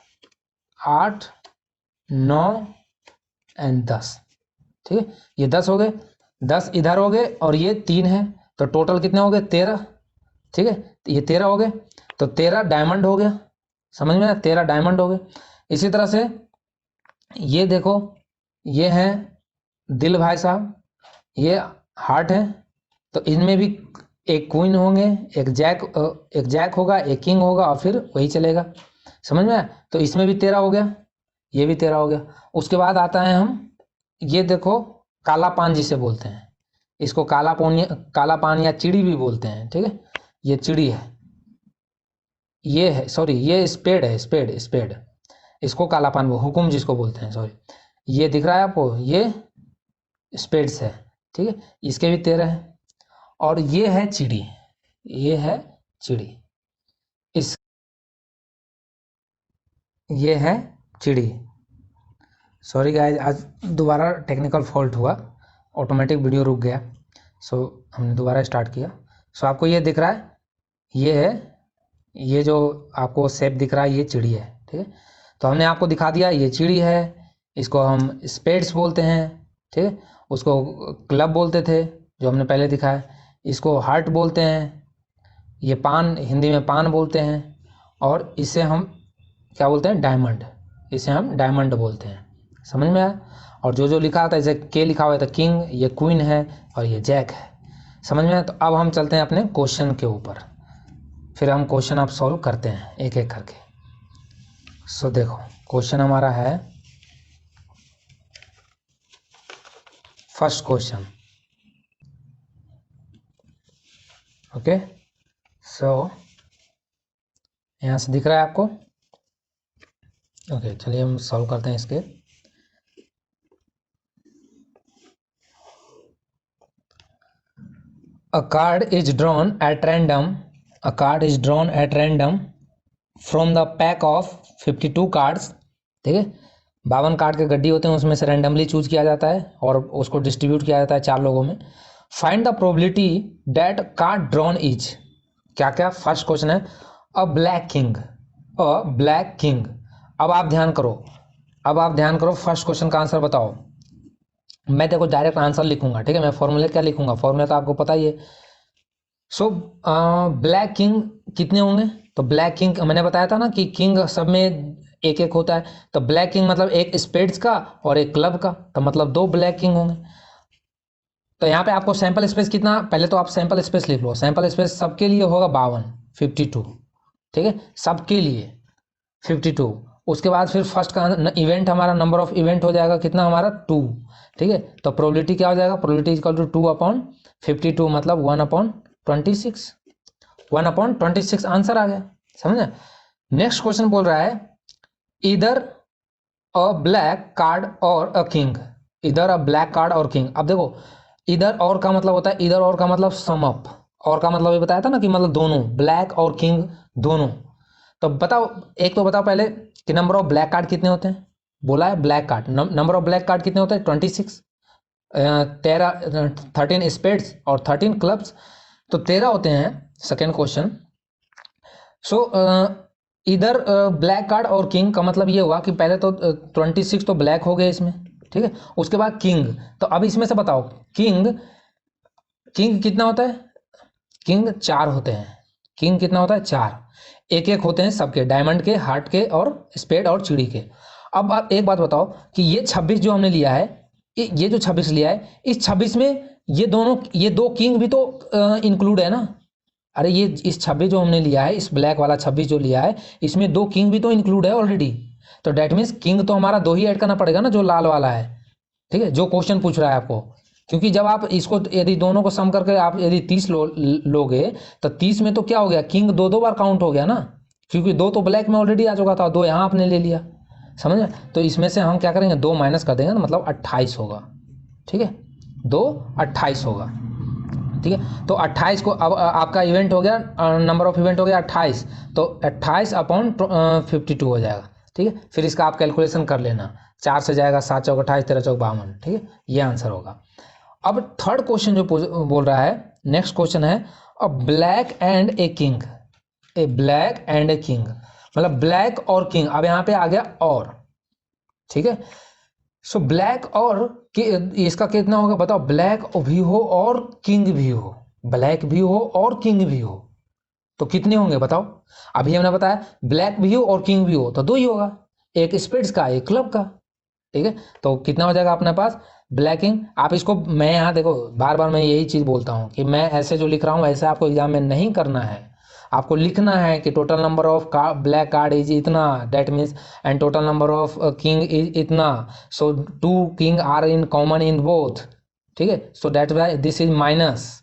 8, 9 एंड 10, ठीक है। ये 10 हो गए, 10 इधर हो गए, और ये 3 है, तो टोटल कितने हो गए, 13, ठीक है। तो ये 13 हो गए, तो 13 डायमंड हो गया। समझ में आया? 13 डायमंड हो गए। इसी तरह से ये देखो, ये है दिल भाई साहब, ये हार्ट है, तो इनमें भी एक क्वीन होंगे, एक जैक होगा, एक किंग होगा, और फिर वही चलेगा। समझ में आया? तो इसमें भी 13 हो गया, ये भी 13 हो गया। उसके बाद आता है हम, ये देखो काला पान जिसे बोलते हैं, इसको काला पान या चिड़ी भी बोलते हैं, ठीक है। ये चिड़ी है, ये है, सॉरी, ये स्पेड है, स्पेड, इसको काला पान हुकुम जिसको बोलते हैं, सॉरी। ये दिख रहा है आपको, ये स्पेड्स है, ठीक है, इसके भी 13 है। और ये है चिड़ी, ये है चिड़ी, इस ये है चिड़ी। सॉरी गाइस, आज दोबारा टेक्निकल फॉल्ट हुआ, ऑटोमेटिक वीडियो रुक गया। सो हमने दोबारा स्टार्ट किया। सो आपको ये दिख रहा है, ये है, ये जो आपको शेप दिख रहा है, ये चिड़ी है, ठीक है। तो हमने आपको दिखा दिया, ये चिड़ी है, इसको हम स्पेड्स बोलते हैं, ठीक है। उसको क्लब बोलते थे, जो हमने पहले दिखाया। इसको हार्ट बोलते हैं, ये पान, हिंदी में पान बोलते हैं। और इसे हम क्या बोलते हैं, डायमंड, इसे हम डायमंड बोलते हैं। समझ में आया? और जो जो लिखा था, जैसे के लिखा हुआ था, किंग, ये क्वीन है, और ये जैक है। समझ में आया? तो अब हम चलते हैं अपने क्वेश्चन के ऊपर, फिर हम क्वेश्चन आप सॉल्व करते हैं एक एक करके। सो देखो, क्वेश्चन हमारा है, फर्स्ट क्वेश्चन, ओके। सो यहाँ से दिख रहा है आपको, ओके। चलिए हम सॉल्व करते हैं इसके। A card is drawn at random. A card is drawn at random from the pack of 52 cards, ठीक है, 52 कार्ड के गड्डी होते हैं, उसमें से रैंडमली चूज किया जाता है और उसको डिस्ट्रीब्यूट किया जाता है 4 लोगों में। Find the probability that card drawn is, क्या क्या। फर्स्ट क्वेश्चन है अ ब्लैक किंग, अ ब्लैक किंग। अब आप ध्यान करो, फर्स्ट क्वेश्चन का आंसर बताओ। मैं देखो डायरेक्ट आंसर लिखूंगा, ठीक है। मैं फॉर्मूले क्या लिखूंगा, फॉर्मूला तो आपको पता ही है। सो ब्लैक किंग कितने होंगे, तो ब्लैक किंग मैंने बताया था ना कि किंग सब में एक एक होता है, तो ब्लैक किंग मतलब एक स्पेड्स का और एक क्लब का, तो मतलब 2 ब्लैक किंग होंगे। तो यहाँ पे आपको सैंपल स्पेस कितना, पहले तो आप सैंपल स्पेस लिख लो। सैंपल स्पेस सबके लिए होगा 52, ठीक है, सबके लिए 52। उसके बाद फिर फर्स्ट का इवेंट, हमारा नंबर ऑफ इवेंट हो जाएगा कितना, हमारा 2, ठीक है। तो प्रोबेबिलिटी क्या हो जाएगा, प्रोबेबिलिटी इक्वल टू 2/52, मतलब 1/26, 1/26 आंसर आ गया, समझे। नेक्स्ट क्वेश्चन बोल रहा है इधर अ ब्लैक कार्ड और अ किंग, इधर अ ब्लैक कार्ड और किंग। अब देखो इधर और का मतलब होता है, इधर और का मतलब सम अप, और का मतलब ये बताया था ना कि मतलब दोनों, ब्लैक और किंग दोनों। तो बताओ, एक तो बताओ पहले कि नंबर ऑफ ब्लैक कार्ड कितने होते हैं। बोला है black card, number of black card कितने होते हैं, 26, 13 स्पेड्स और 13 क्लब्स, तो 13 होते हैं। Second question. सो इधर ब्लैक कार्ड और किंग का मतलब ये हुआ कि पहले तो 26 तो ब्लैक हो गए इसमें, ठीक है। उसके बाद किंग, तो अब इसमें से बताओ किंग, किंग कितना होता है, किंग 4 होते हैं। किंग कितना होता है, 4, एक एक होते हैं सबके, डायमंड के, हार्ट के और स्पेड और चिड़ी के। अब आप एक बात बताओ कि ये 26 जो हमने लिया है, ये जो 26 लिया है, इस 26 में ये दोनों, ये 2 किंग भी तो इंक्लूड है ना। अरे ये इस 26 जो हमने लिया है, इस ब्लैक वाला 26 जो लिया है, इसमें 2 किंग भी तो इंक्लूड है ऑलरेडी। तो डेट मीन्स किंग तो हमारा 2 ही ऐड करना पड़ेगा ना, जो लाल वाला है, ठीक है, जो क्वेश्चन पूछ रहा है आपको। क्योंकि जब आप इसको यदि दोनों को सम करके आप यदि 30 लोगे, तो 30 में तो क्या हो गया, किंग 2 बार काउंट हो गया ना, क्योंकि 2 तो ब्लैक में ऑलरेडी आ चुका था, 2 यहाँ आपने ले लिया, समझ में। तो इसमें से हम क्या करेंगे, 2 माइनस कर देंगे ना, मतलब 28 होगा, ठीक है, 2 28 होगा, ठीक है। तो 28 को अब आपका इवेंट हो गया, नंबर ऑफ इवेंट हो गया 28, तो 28/52 हो जाएगा, ठीक है। फिर इसका आप कैलकुलेशन कर लेना, 4 से जाएगा, 7 चौक 28, 13 चौक 52, ठीक है, ये आंसर होगा। अब थर्ड क्वेश्चन जो बोल रहा है, नेक्स्ट क्वेश्चन है अ black and a king, A black and a king, मतलब ब्लैक और किंग। अब यहाँ पे आ गया और, ठीक है। सो ब्लैक और इसका कितना होगा बताओ, ब्लैक भी हो और किंग भी हो, ब्लैक भी हो और किंग भी हो, तो कितने होंगे बताओ। अभी हमने बताया ब्लैक भी हो और किंग भी हो तो 2 ही होगा, एक स्पिड्स का, एक क्लब का, ठीक है। तो कितना हो जाएगा अपने पास, ब्लैक किंग। आप इसको, मैं यहाँ देखो बार बार मैं यही चीज़ बोलता हूँ कि मैं ऐसे जो लिख रहा हूँ ऐसे आपको एग्जाम में नहीं करना है, आपको लिखना है कि total number of black card is इतना, that means, and total number of king is इतना, so 2 king are in common in both, ठीक है। So that why this is minus,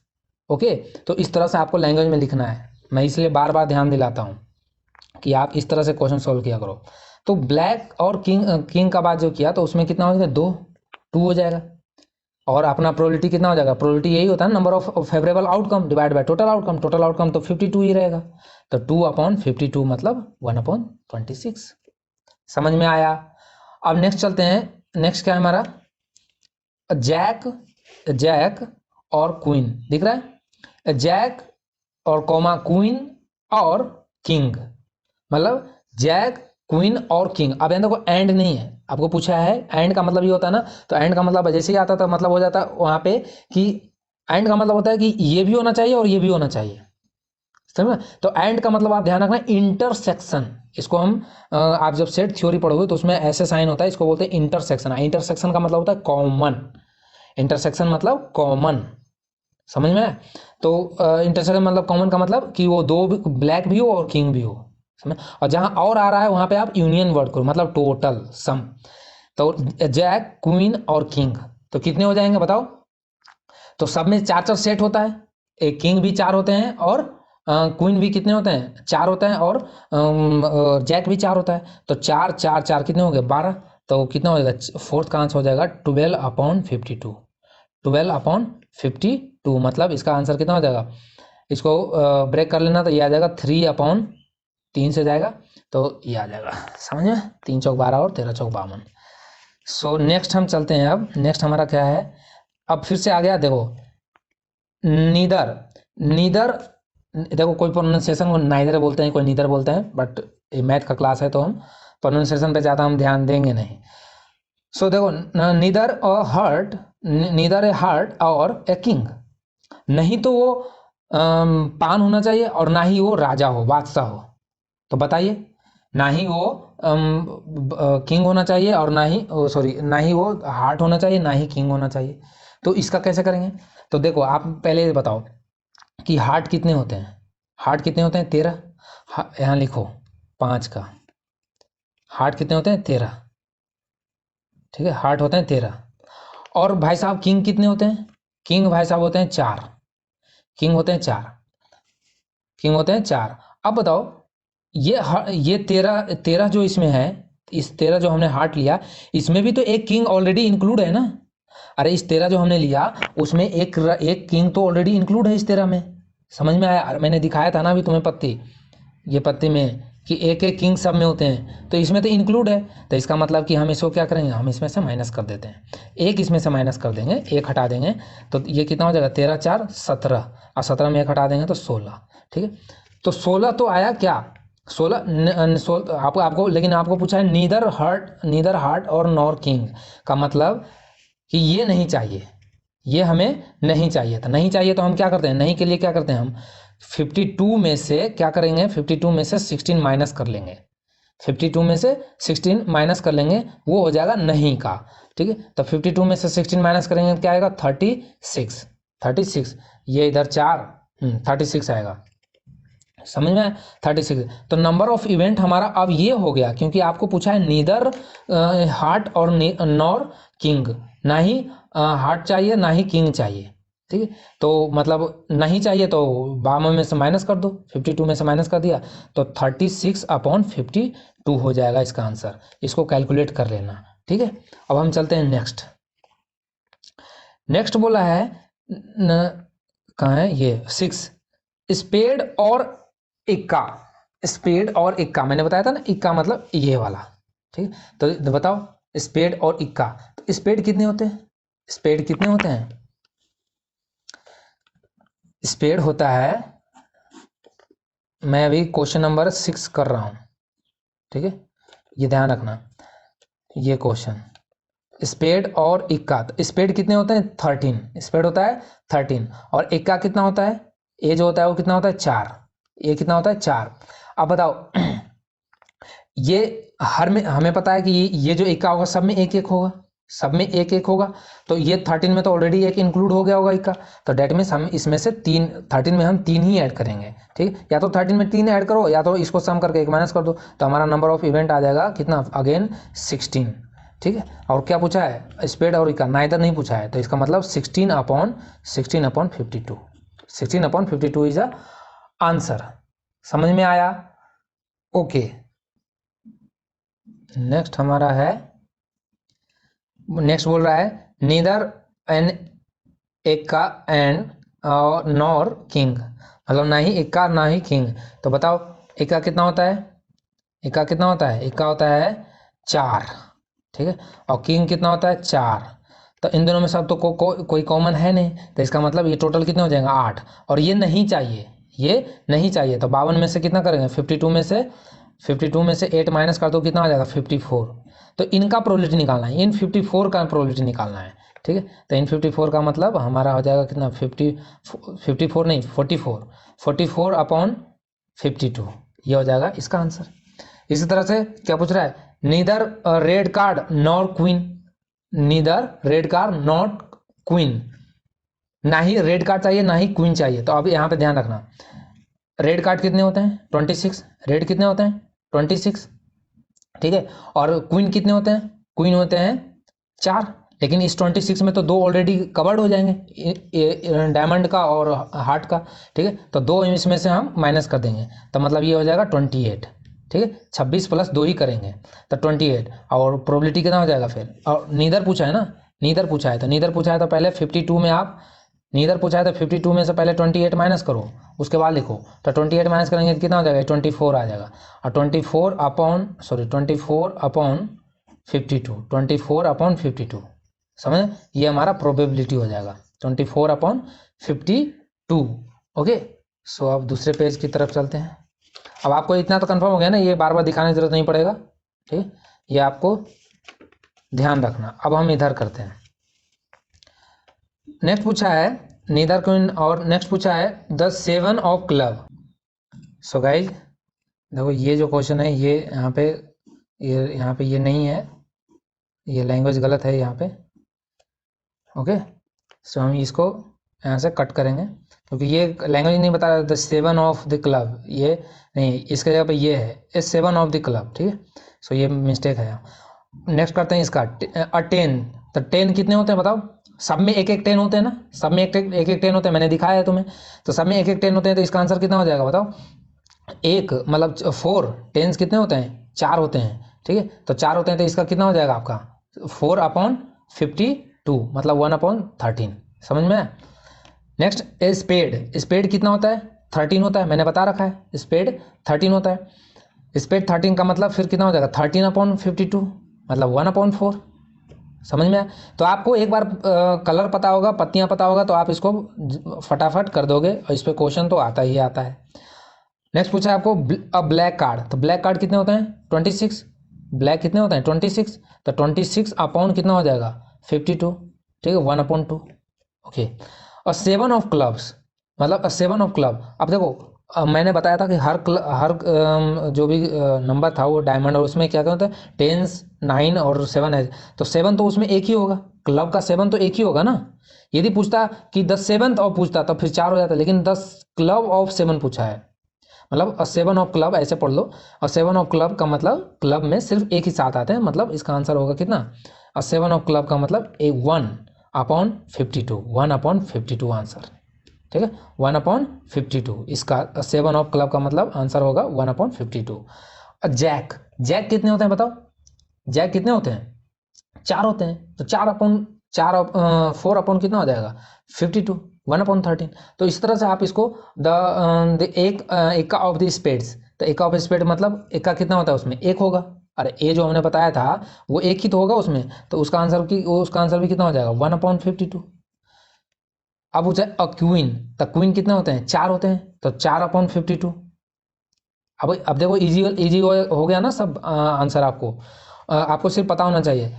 okay. तो इस तरह से आपको लैंग्वेज में लिखना है, मैं इसलिए बार बार ध्यान दिलाता हूँ कि आप इस तरह से क्वेश्चन सॉल्व किया करो। तो ब्लैक और किंग का बात जो किया, तो उसमें कितना हो जाएगा, 2 हो जाएगा। और अपना प्रोबेबिलिटी कितना हो जाएगा, प्रोबेबिलिटी यही होता है number of favourable outcome divide by total outcome, total outcome तो 52 ही रहेगा। तो 2/52 मतलब 1/26, समझ में आया। अब नेक्स्ट चलते हैं, नेक्स्ट क्या है हमारा, जैक, जैक और क्वीन, दिख रहा है, जैक और कॉमा क्वीन और किंग, मतलब जैक क्वीन और किंग। अब यहाँ देखो एंड नहीं है, आपको पूछा है एंड का मतलब ये होता है ना, तो एंड का मतलब जैसे ही आता था मतलब हो जाता वहाँ पे कि एंड का मतलब होता है कि ये भी होना चाहिए और ये भी होना चाहिए, समझ। तो एंड का मतलब आप ध्यान रखना इंटरसेक्शन, इसको हम आप जब सेट थ्योरी पढ़ोगे तो उसमें ऐसे साइन होता है, इसको बोलते हैं इंटरसेक्शन। इंटरसेक्शन का मतलब होता है कॉमन, इंटरसेक्शन मतलब कॉमन, समझ में आया? तो इंटरसेक्शन मतलब कॉमन का मतलब कि वो 2 ब्लैक भी हो और किंग भी हो, समझ। और जहां और आ रहा है वहां पे आप यूनियन वर्ड करो, मतलब टोटल सम। तो जैक क्वीन और किंग, तो कितने हो जाएंगे बताओ। तो सब में 4-4 सेट होता है, एक किंग भी 4 होते हैं और क्वीन भी कितने होते हैं, 4 होते हैं, और जैक भी 4 होता है। तो 4 4 4 कितने हो गए, 12। तो कितना हो जाएगा, फोर्थ का आंसर हो जाएगा 12/52, 12/52, मतलब इसका आंसर कितना हो जाएगा, इसको ब्रेक कर लेना तो ये आ जाएगा 3/3 से जाएगा, तो ये आ जाएगा, समझ में, 3 चौक 12 और 13 चौक 52। सो नेक्स्ट हम चलते हैं। अब नेक्स्ट हमारा क्या है, अब फिर से आ गया देखो, नीदर। नीदर देखो, कोई प्रोनाउंसिएशन को नाइदर बोलते हैं, कोई नीदर बोलते हैं, बट ये मैथ का क्लास है तो हम प्रोनाउंसिएशन पे ज़्यादा हम ध्यान देंगे नहीं। सो देखो, नीदर हर्ट, नीदर ए हर्ट और ए किंग, नहीं तो वो पान होना चाहिए और ना ही वो राजा हो, बादशाह हो। तो बताइए, ना ही वो किंग होना चाहिए और ना ही सॉरी, ना ही वो हार्ट होना चाहिए, ना ही किंग होना चाहिए। तो इसका कैसे करेंगे? तो देखो, आप पहले ये बताओ कि हार्ट कितने होते हैं। हार्ट कितने होते हैं? 13। यहाँ लिखो 5 का। हार्ट कितने होते हैं? 13। ठीक है, हार्ट होते हैं 13। और भाई साहब किंग कितने होते हैं? किंग भाई साहब होते हैं 4। किंग होते हैं 4। किंग होते हैं 4। अब बताओ, ये 13 जो इसमें है, इस 13 जो हमने हार्ट लिया, इसमें भी तो एक किंग ऑलरेडी इंक्लूड है ना। अरे इस 13 जो हमने लिया उसमें एक किंग तो ऑलरेडी इंक्लूड है इस 13 में। समझ में आया? अरे मैंने दिखाया था ना अभी तुम्हें पत्ती, ये पत्ती में, कि एक एक किंग सब में होते हैं, तो इसमें तो इंक्लूड है। तो इसका मतलब कि हम इसको क्या करेंगे, हम इसमें से माइनस कर देते हैं। एक इसमें से माइनस कर देंगे, एक हटा देंगे, तो ये कितना हो जाएगा? 13 4 17, और 17 में एक हटा देंगे तो 16। ठीक है, तो 16 तो आया क्या? 16 आपको लेकिन आपको पूछा है नीदर हार्ट और नॉर किंग, का मतलब कि ये नहीं चाहिए, ये हमें नहीं चाहिए था। नहीं चाहिए तो हम क्या करते हैं, नहीं के लिए क्या करते हैं हम, 52 में से क्या करेंगे, 52 में से 16 माइनस कर लेंगे। 52 में से 16 माइनस कर लेंगे, वो हो जाएगा नहीं का। ठीक है, तो 52 में से 16 माइनस करेंगे क्या आएगा? 36। 36, ये इधर 4, 36 आएगा। समझ में आया? 36। तो नंबर ऑफ इवेंट हमारा अब ये हो गया, क्योंकि आपको पूछा है नीदर हार्ट और नॉर किंग, ना ही हार्ट चाहिए ना ही किंग चाहिए। ठीक है, तो मतलब नहीं चाहिए तो 52 में से माइनस कर दो, 52 में से माइनस कर दिया तो 36/52 हो जाएगा इसका आंसर। इसको कैलकुलेट कर लेना। ठीक है, अब हम चलते हैं नेक्स्ट। नेक्स्ट बोला है कहाँ है ये, 6, स्पेड और इक्का। स्पेड और इक्का मैंने बताया था ना, इक्का मतलब ये वाला। ठीक है, तो बताओ स्पेड और इक्का। तो स्पेड कितने होते हैं? स्पेड कितने होते हैं? स्पेड होता है, मैं अभी क्वेश्चन नंबर 6 कर रहा हूँ। ठीक है, ये ध्यान रखना, ये क्वेश्चन स्पेड और इक्का। तो स्पेड कितने होते हैं? 13। स्पेड होता है 13, और इक्का कितना होता है? ए जो होता है वो कितना होता है? 4। ये कितना होता है? 4। अब बताओ ये हर में हमें पता है कि ये जो इक्का होगा सब में एक एक होगा, सब में एक एक होगा। तो ये 13 में तो ऑलरेडी एक इंक्लूड हो गया होगा इक्का, तो डेट मीन्स हम इसमें से 13 में हम 3 ही ऐड करेंगे। ठीक, या तो 13 में 3 ऐड करो, या तो इसको सम करके एक माइनस कर दो, तो हमारा नंबर ऑफ इवेंट आ जाएगा कितना? अगेन 16। ठीक है, और क्या पूछा है? स्पेड और इक्का, नाइदर नहीं पूछा है, तो इसका मतलब 16/52। 16/52 इज अ आंसर। समझ में आया? ओके, नेक्स्ट हमारा है, नेक्स्ट बोल रहा है नीदर एन इक्का एंड नॉर किंग, मतलब ना ही इक्का ना ही किंग। तो बताओ इक्का कितना होता है? इक्का कितना होता है? इक्का होता है 4। ठीक है, और किंग कितना होता है? 4। तो इन दोनों में सब तो कोई कॉमन है नहीं, तो इसका मतलब ये टोटल कितने हो जाएंगे? 8। और ये नहीं चाहिए, ये नहीं चाहिए, तो 52 में से कितना करेंगे? 52 में से 8 माइनस कर दो, कितना आ जाएगा? 54। तो इनका प्रोबेबिलिटी निकालना है, इन 54 का प्रोबेबिलिटी निकालना है। ठीक है, तो इन 54 का मतलब हमारा हो जाएगा कितना? 54 नहीं, 44/52, ये हो जाएगा इसका आंसर। इसी तरह से क्या पूछ रहा है? Neither red card nor queen. Neither red card not queen, ना ही रेड कार्ड चाहिए ना ही क्वीन चाहिए। तो अब यहाँ पे ध्यान रखना, रेड कार्ड कितने होते हैं? 26। रेड कितने होते हैं? 26। ठीक है, और क्वीन कितने होते हैं? क्वीन होते हैं 4। लेकिन इस 26 में तो 2 ऑलरेडी कवर्ड हो जाएंगे, डायमंड का और हार्ट का। ठीक है, तो 2 इसमें से हम माइनस कर देंगे, तो मतलब ये हो जाएगा 28। ठीक है, 26 + 2 ही करेंगे तो 28, और प्रोबेबिलिटी कितना हो जाएगा फिर? और नीदर पूछा है ना, नीदर पूछा है, तो नीदर पूछा है तो पहले 52 में आप, नीदर पूछा है तो 52 में से पहले 28 माइनस करो, उसके बाद लिखो। तो 28 माइनस करेंगे तो कितना हो जाएगा? 24 आ जाएगा। और 24 अपॉन 52, 24/52, समझ, ये हमारा प्रोबेबिलिटी हो जाएगा 24/52। ओके, सो अब दूसरे पेज की तरफ चलते हैं। अब आपको इतना तो कंफर्म हो गया ना, ये बार बार दिखाने की जरूरत नहीं पड़ेगा, ठीक, ये आपको ध्यान रखना। अब हम इधर करते हैं। नेक्स्ट पूछा है नीदर क्वीन, और नेक्स्ट पूछा है the 7 of club. So guys देखो, ये जो क्वेश्चन है ये यहाँ पे ये नहीं है, ये लैंग्वेज गलत है यहाँ पे। ओके, सो हम इसको यहाँ से कट करेंगे, क्योंकि ये लैंग्वेज नहीं बता रहा द 7 ऑफ द क्लब, ये नहीं, इसके जगह पे ये है ए 7 ऑफ द क्लब, ठीक है। सो ये मिस्टेक है। नेक्स्ट करते हैं इसका 10। तो 10 कितने होते हैं बताओ? सब में एक 10 होते हैं ना, सब में एक 10 होते हैं, मैंने दिखाया है तुम्हें। तो सब में एक 10 होते हैं, तो इसका आंसर कितना हो जाएगा बताओ? एक मतलब 4 10 कितने होते हैं? 4 होते हैं, ठीक है। तो 4 होते हैं, तो इसका कितना हो जाएगा आपका? 4/52, मतलब 1/13, समझ में? Next a spade. स्पेड कितना होता है? 13 होता है, मैंने बता रखा है, स्पेड 13 होता है। स्पेड 13 का मतलब फिर कितना हो जाएगा? 13/52, मतलब 1/4, समझ में? तो आपको एक बार कलर पता होगा, पत्तियां पता होगा, तो आप इसको फटाफट कर दोगे, और इस पर क्वेश्चन तो आता ही आता है। नेक्स्ट पूछा है आपको ब्लैक कार्ड। तो ब्लैक कार्ड कितने होते हैं? 26। ब्लैक कितने होते हैं? 26। तो 26 अपॉन कितना हो जाएगा? 52, ठीक है, 1/2। ओके, और 7 ऑफ क्लब्स, मतलब 7 ऑफ क्लब। अब देखो मैंने बताया था कि हर जो भी नंबर था वो डायमंड, और उसमें क्या क्या होता है? 10, 9 और 7 है। तो 7 तो उसमें एक ही होगा, क्लब का 7 तो एक ही होगा ना। यदि पूछता कि 7th ऑफ पूछता तब फिर 4 हो जाता, लेकिन 10 क्लब ऑफ 7 पूछा है, मतलब 7 ऑफ क्लब ऐसे पढ़ लो। और 7 ऑफ क्लब का मतलब क्लब में सिर्फ एक ही साथ आते हैं, मतलब इसका आंसर होगा कितना? और 7 ऑफ क्लब का मतलब 1/52, 1/52 आंसर, ठीक है, 1/52। इसका 7 ऑफ क्लब का मतलब आंसर होगा 1/52। जैक, जैक कितने होते हैं बताओ? जैक कितने होते हैं? 4 होते हैं। तो 4 अपॉन कितना हो जाएगा? 52, 1/13। तो इस तरह से आप इसको एक ऑफ द स्पेड्स। तो एक ऑफ स्पेड मतलब एक का कितना होता है? उसमें एक होगा। अरे ये जो हमने बताया था वो एक ही तो होगा उसमें, तो उसका आंसर भी कितना हो जाएगा? 1/52। अब पूछा अ क्वीन। तो क्वीन कितने होते हैं? 4 होते हैं। तो 4/52। अब देखो इजी हो गया ना सब आंसर आपको। आपको सिर्फ पता होना चाहिए।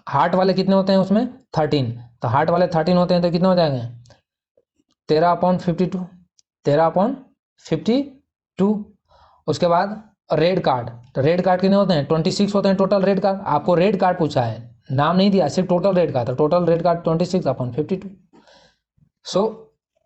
हार्ट वाले कितने होते हैं उसमें? 13। तो हार्ट वाले 13 होते हैं, तो कितने हो जाएंगे? 13/52, 13/52। उसके बाद रेड कार्ड। तो रेड कार्ड कितने होते हैं? 26 होते हैं टोटल रेड कार्ड। आपको रेड कार्ड पूछा है, नाम नहीं दिया, सिर्फ टोटल रेड कार्ड। तो टोटल रेड कार्ड 26/52। सो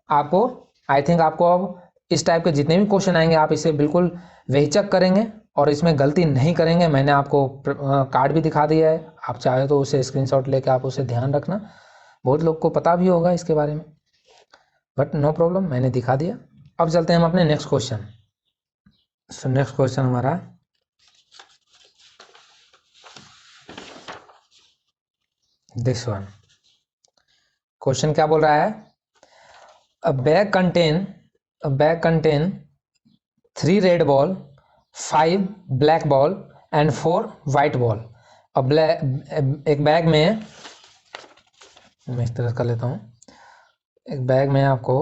आपको आई थिंक आपको अब इस टाइप के जितने भी क्वेश्चन आएंगे आप इसे बिल्कुल बेहिचक करेंगे और इसमें गलती नहीं करेंगे। मैंने आपको कार्ड भी दिखा दिया है, आप चाहे तो उसे स्क्रीनशॉट लेके आप उसे ध्यान रखना। बहुत लोग को पता भी होगा इसके बारे में, बट नो प्रॉब्लम, मैंने दिखा दिया। अब चलते हैं हम अपने next question. So next question हमारा दिस वन। क्वेश्चन क्या बोल रहा है? A bag contain 3 red ball, 5 black ball and 4 white ball। अब एक बैग में, मैं इस तरह कर लेता हूँ, एक बैग में आपको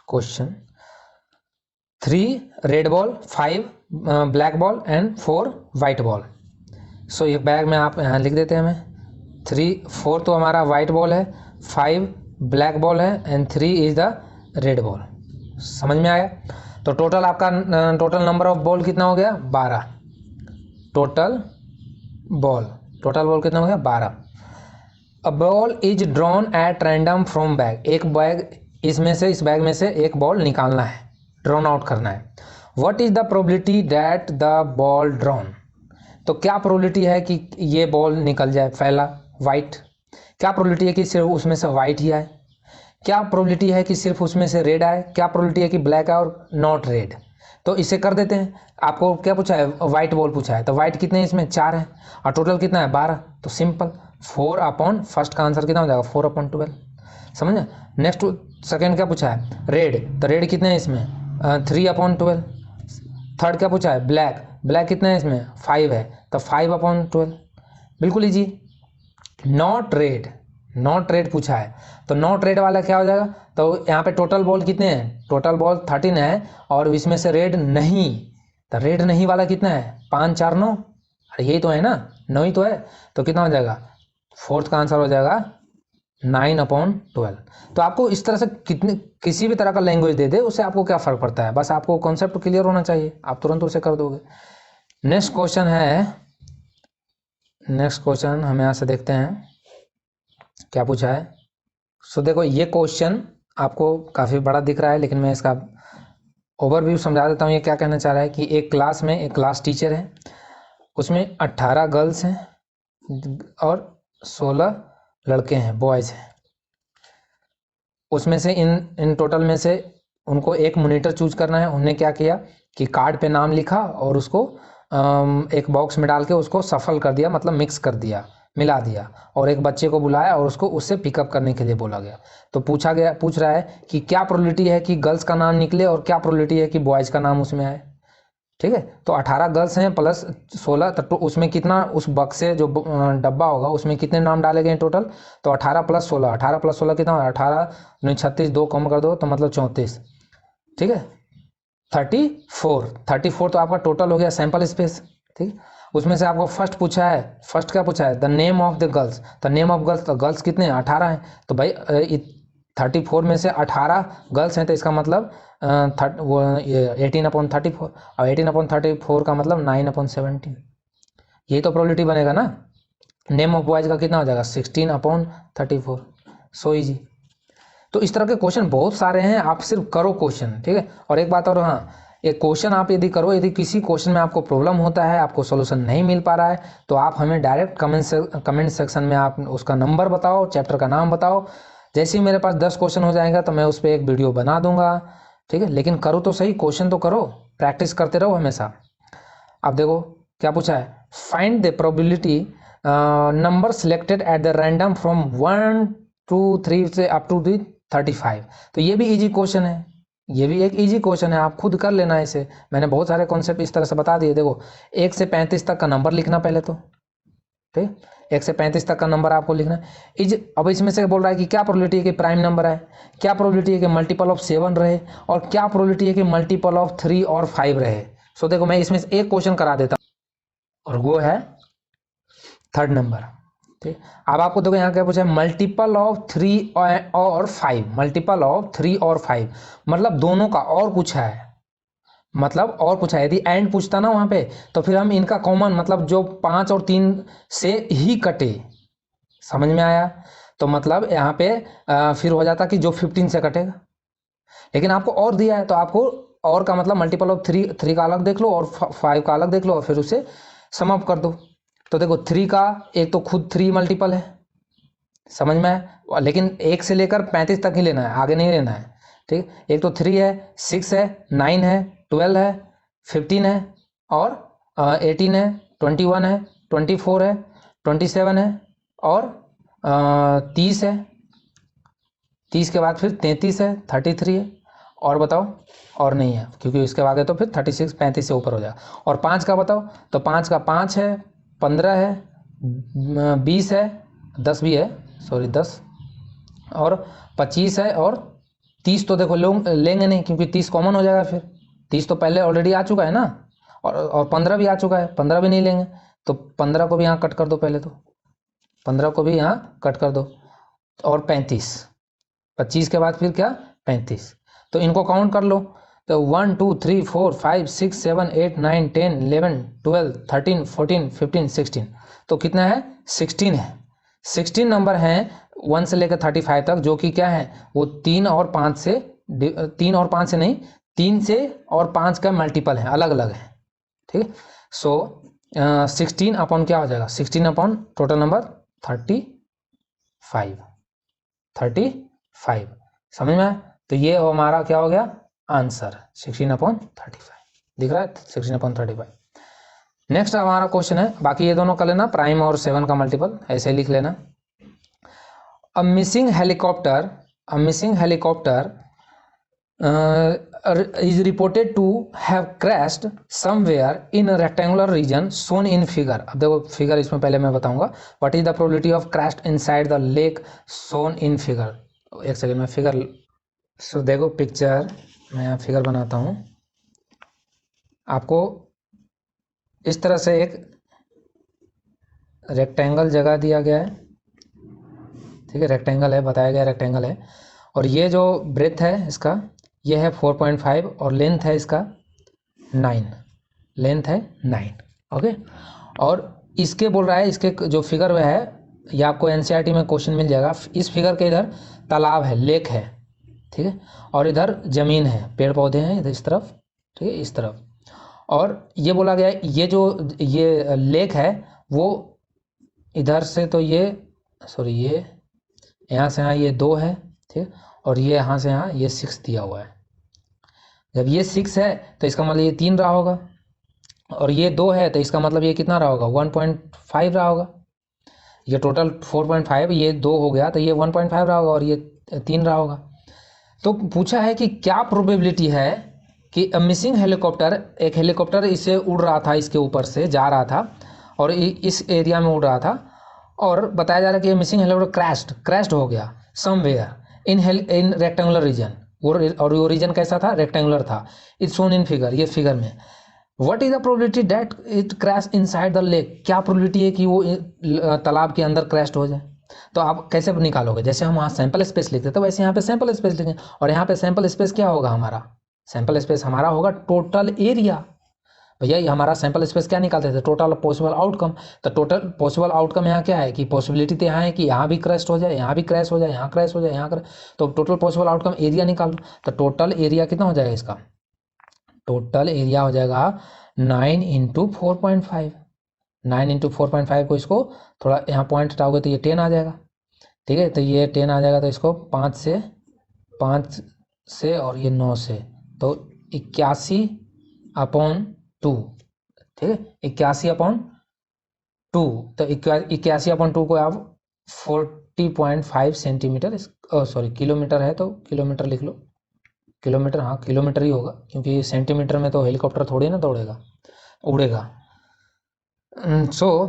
question 3 red ball, 5 black ball and 4 white ball. So एक बैग में आप यहाँ लिख देते हैं हमें 4 तो हमारा वाइट बॉल है, 5 ब्लैक बॉल है and 3 is the red ball. समझ में आया? तो टोटल आपका टोटल नंबर ऑफ बॉल कितना हो गया? 12। टोटल बॉल कितना हो गया? 12। A ball is drawn at random from bag. एक बैग इस बैग में से एक बॉल निकालना है, ड्रॉन आउट करना है। What is the probability that the ball drawn. तो क्या प्रोबेबिलिटी है कि ये बॉल निकल जाए? पहला वाइट। क्या प्रोबेबिलिटी है कि सिर्फ उसमें से वाइट ही आए? क्या प्रोबेबिलिटी है कि सिर्फ उसमें से रेड आए? क्या प्रोबेबिलिटी है कि ब्लैक आए और नॉट रेड? तो इसे कर देते हैं। आपको क्या पूछा है? वाइट बॉल पूछा है, तो वाइट कितने इसमें? 4 है, और टोटल कितना है? 12। तो सिंपल 4 फर्स्ट का आंसर कितना हो जाएगा? 4/12। समझे? नेक्स्ट सेकेंड क्या पूछा है? रेड। तो रेड कितने हैं इसमें? 3/12। थर्ड क्या पूछा है, ब्लैक, ब्लैक कितना है इसमें 5 है, तो 5/12, बिल्कुल easy. Not red, not red पूछा है, तो नॉट रेड वाला क्या हो जाएगा, तो यहाँ पे टोटल बॉल कितने हैं, टोटल बॉल 13 है और इसमें से रेड नहीं, तो रेड नहीं वाला कितना है 5 4 9, अरे यही तो है ना, 9 ही तो है, तो कितना हो जाएगा, फोर्थ का आंसर हो जाएगा 9/12। तो आपको इस तरह से कितने किसी भी तरह का लैंग्वेज दे दे उससे आपको क्या फ़र्क पड़ता है, बस आपको कॉन्सेप्ट क्लियर होना चाहिए, आप तुरंत उसे कर दोगे। नेक्स्ट क्वेश्चन है, नेक्स्ट क्वेश्चन हम यहाँ से देखते हैं क्या पूछा है। सो देखो ये क्वेश्चन आपको काफ़ी बड़ा दिख रहा है, लेकिन मैं इसका ओवरव्यू समझा देता हूँ। ये क्या कहना चाह रहा है कि एक क्लास में एक क्लास टीचर है, उसमें 18 गर्ल्स हैं और 16 लड़के हैं, बॉयज़ हैं। उसमें से इन टोटल में से उनको एक मॉनिटर चूज करना है। उन्होंने क्या किया कि कार्ड पे नाम लिखा और उसको एक बॉक्स में डाल के उसको सफल कर दिया, मतलब मिक्स कर दिया, मिला दिया, और एक बच्चे को बुलाया और उसको उससे पिकअप करने के लिए बोला गया। तो पूछ रहा है कि क्या प्रोबेबिलिटी है कि गर्ल्स का नाम निकले और क्या प्रोबेबिलिटी है कि बॉयज़ का नाम उसमें आए। ठीक है, तो 18 गर्ल्स हैं प्लस 16, तो उसमें कितना, उस बक्से जो डब्बा होगा उसमें कितने नाम डाले गए टोटल, तो 18 + 16, 18 + 16 कितना, 18 नहीं 36, 2 कम कर दो तो मतलब 34। ठीक है, 34 तो आपका टोटल हो गया सैंपल स्पेस। ठीक, उसमें से आपको फर्स्ट पूछा है, फर्स्ट क्या पूछा है, the name of the girls, the name of girls, तो गर्ल्स कितने हैं 18 हैं, तो भाई 34 में से 18 गर्ल्स हैं, तो इसका मतलब 18/34, और 18/34 का मतलब 9/17, यही तो प्रोबेबिलिटी बनेगा ना। नेम ऑफ बॉयज का कितना हो जाएगा 16/34, सो इजी। तो इस तरह के क्वेश्चन बहुत सारे हैं, आप सिर्फ करो क्वेश्चन। ठीक है, और एक बात और, हाँ, एक क्वेश्चन आप यदि करो, यदि किसी क्वेश्चन में आपको प्रॉब्लम होता है, आपको सोल्यूशन नहीं मिल पा रहा है, तो आप हमें डायरेक्ट कमेंट सेक्शन में आप उसका नंबर बताओ, चैप्टर का नाम बताओ। जैसे ही मेरे पास 10 क्वेश्चन हो जाएगा तो मैं उस पर एक वीडियो बना दूंगा। ठीक है, लेकिन करो तो सही, क्वेश्चन तो करो, प्रैक्टिस करते रहो हमेशा। अब देखो क्या पूछा है, find the probability number selected at the random from 1 2 3 से अप टू 35। तो ये भी इजी क्वेश्चन है, ये भी एक इजी क्वेश्चन है, आप खुद कर लेना इसे। मैंने बहुत सारे कॉन्सेप्ट इस तरह से बता दिए। देखो 1 से 35 तक का नंबर लिखना पहले तो, ठीक, 1 से 35 तक का नंबर आपको लिखना है। अब इसमें से बोल रहा है कि क्या प्रोबेबिलिटी है कि प्राइम नंबर है, क्या प्रोबेबिलिटी है कि मल्टीपल ऑफ 7 रहे, और क्या प्रोबेबिलिटी है कि मल्टीपल ऑफ 3 और 5 रहे। सो देखो मैं इसमें से एक क्वेश्चन करा देता हूँ, और वो है थर्ड नंबर। ठीक, अब आपको देखो यहाँ क्या पूछा है, मल्टीपल ऑफ 3 और 5, मल्टीपल ऑफ 3 और 5 मतलब दोनों का और पूछा है, मतलब और पूछा है। यदि एंड पूछता ना वहाँ पे, तो फिर हम इनका कॉमन मतलब जो 5 और 3 से ही कटे, समझ में आया, तो मतलब यहाँ पे फिर हो जाता कि जो 15 से कटेगा। लेकिन आपको और दिया है, तो आपको और का मतलब मल्टीपल ऑफ 3 का अलग देख लो और 5 का अलग देख लो, और फिर उसे सम अप कर दो। तो देखो 3 का एक तो खुद 3 मल्टीपल है, समझ में आया, लेकिन 1 से लेकर 35 तक ही लेना है, आगे नहीं लेना है। ठीक, एक तो 3 है, 6 है, 9 है, 12 है, 15 है, और 18 है, 21 है, 24 है, 27 है, और 30 है, 30 के बाद फिर 33 है, 33 है, और बताओ, और नहीं है क्योंकि इसके आगे तो फिर 36 35 से ऊपर हो जाएगा। और 5 का बताओ, तो 5 का 5 है, 15 है, 20 है, 10 भी है, सॉरी 10, और 25 है, और 30 तो देखो लेंगे नहीं क्योंकि 30 कॉमन हो जाएगा, फिर 30 तो पहले ऑलरेडी आ चुका है ना, और 15 भी आ चुका है, 15 भी नहीं लेंगे, तो 15 को भी यहाँ कट कर दो, पहले तो 15 को भी यहाँ कट कर दो, और 35, 25 के बाद फिर क्या 35, तो इनको काउंट कर लो, तो 1 2 3 4 5 6 7 8 9 10 11 12 13 14 15 16, तो कितना है 16 है। 16 नंबर हैं 1 से लेकर 35 तक, जो कि क्या है वो 3 और 5 से, 3 और 5 से नहीं, 3 से और 5 का मल्टीपल है, अलग अलग है। ठीक है, सो 16 अपॉन क्या हो जाएगा, 16 अपॉन टोटल नंबर 35, 35 समझ में आया। तो ये हमारा क्या हो गया आंसर 16/35, दिख रहा है 16/35। नेक्स्ट हमारा क्वेश्चन है, बाकी ये दोनों कर लेना, प्राइम और 7 का मल्टीपल ऐसे लिख लेना। A missing helicopter is reported to have crashed somewhere in a rectangular region shown in figure. अब देखो फिगर इसमें पहले मैं बताऊंगा. What is the probability of crashed inside the lake shown in figure? एक सेकंड में फिगर. सो देखो पिक्चर, मैं यहाँ फिगर बनाता हूँ. आपको इस तरह से एक रेक्टेंगल जगह दिया गया है, ठीक है, रेक्टेंगल है, बताया गया रेक्टेंगल है, और ये जो ब्रेथ है इसका ये है 4.5 और लेंथ है इसका 9, लेंथ है 9. ओके, और इसके बोल रहा है, इसके जो फिगर में है, ये आपको एनसीईआरटी में क्वेश्चन मिल जाएगा. इस फिगर के इधर तालाब है, लेक है, ठीक है, और इधर ज़मीन है, पेड़ पौधे हैं इधर इस तरफ, ठीक है, इस तरफ. और ये बोला गया है ये जो ये लेक है वो इधर से, तो ये सॉरी ये यहाँ से यहाँ ये 2 है, ठीक, और ये यहाँ से यहाँ ये 6 दिया हुआ है. जब ये 6 है तो इसका मतलब ये 3 रहा होगा, और ये 2 है तो इसका मतलब ये कितना रहा होगा, 1.5 रहा होगा. ये टोटल 4.5, ये 2 हो गया तो ये 1.5 रहा होगा, और ये 3 रहा होगा. तो पूछा है कि क्या प्रोबेबिलिटी है कि मिसिंग हेलीकॉप्टर, एक हेलीकॉप्टर इसे उड़ रहा था, इसके ऊपर से जा रहा था और इस एरिया में उड़ रहा था, और बताया जा रहा है कि मिसिंग हेलीकॉप्टर क्रैश्ड हो गया समवेयर इन रेक्टेंगुलर रीजन. और वो रीजन कैसा था, रेक्टेंगुलर था. इट्स शोन इन फिगर, ये फिगर में. What is the probability that it crash inside the lake? क्या प्रोबेबिलिटी है कि वो तालाब के अंदर क्रैश हो जाए? तो आप कैसे निकालोगे, जैसे हम वहाँ सैंपल स्पेस लिखते तो वैसे यहाँ पे सैंपल स्पेस लिखें, और यहाँ पे सैंपल स्पेस क्या होगा, हमारा सैंपल स्पेस हमारा होगा टोटल एरिया. भैया ये हमारा सैंपल स्पेस क्या निकालते थे, टोटल पॉसिबल आउटकम. तो टोटल पॉसिबल आउटकम यहाँ क्या है कि पॉसिबिलिटी तो यहाँ है कि यहाँ भी क्रैश हो जाए, यहाँ भी क्रैश हो जाए, यहाँ क्रैश हो जाए, यहाँ क्रैश. तो टोटल पॉसिबल आउटकम एरिया निकाल दो. तो टोटल एरिया कितना हो जाएगा इसका, टोटल एरिया हो जाएगा 9 इंटू 4.5. 9 इंटू 4.5 को इसको थोड़ा यहाँ पॉइंट हटाओगे तो ये 10 आ जाएगा, ठीक है. तो ये 10 आ जाएगा, तो इसको 5 से और ये 9 से, तो 81/2, ठीक है, 81/2. तो 81/2 को आप 40.5 सेंटीमीटर, सॉरी किलोमीटर है तो किलोमीटर लिख लो, किलोमीटर, हाँ किलोमीटर ही होगा, क्योंकि सेंटीमीटर में तो हेलीकॉप्टर थोड़ी ना दौड़ेगा, उड़ेगा. सो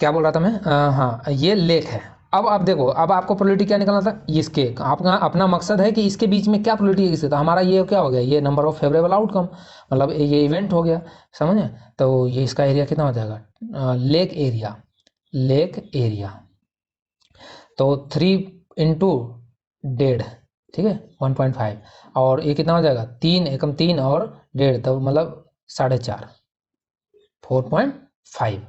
क्या बोल रहा था मैं, हाँ ये लेक है. अब आप देखो, अब आपको प्रोबेबिलिटी क्या निकालना था, इसके आपका अपना मकसद है कि इसके बीच में क्या प्रोबेबिलिटी है इससे. तो हमारा ये क्या हो गया, ये नंबर ऑफ फेवरेबल आउटकम, मतलब ये इवेंट हो गया, समझे. तो ये इसका एरिया कितना हो जाएगा, लेक एरिया, लेक एरिया. तो 3 इंटू 1.5, ठीक है, 1.5, और ये कितना हो जाएगा, 3 एकम 3 और 1.5, तो मतलब 4.5,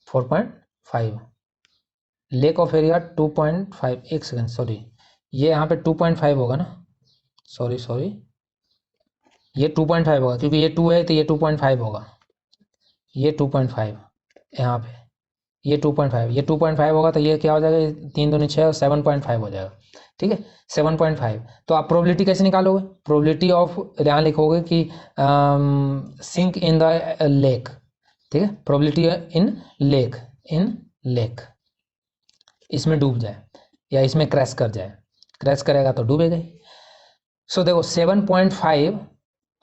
4.5. लेक ऑफ एरिया 2.5, एक सेकेंड सॉरी, ये यहाँ पे 2.5 होगा ना, सॉरी ये 2.5 होगा, क्योंकि ये 2 है तो ये 2.5 होगा, ये 2.5 यहाँ पे, ये 2.5 होगा, तो ये क्या हो जाएगा, 3 दूनी 6 और 7.5 हो जाएगा, ठीक है, 7.5. तो आप प्रोबेबिलिटी कैसे निकालोगे, प्रोबेबिलिटी ऑफ यहाँ लिखोगे कि सिंक इन द लेक, ठीक है, प्रोबेबिलिटी इन लेक, इसमें डूब जाए या इसमें क्रैश कर जाए, क्रैश करेगा तो डूबेगा ही. सो देखो 7.5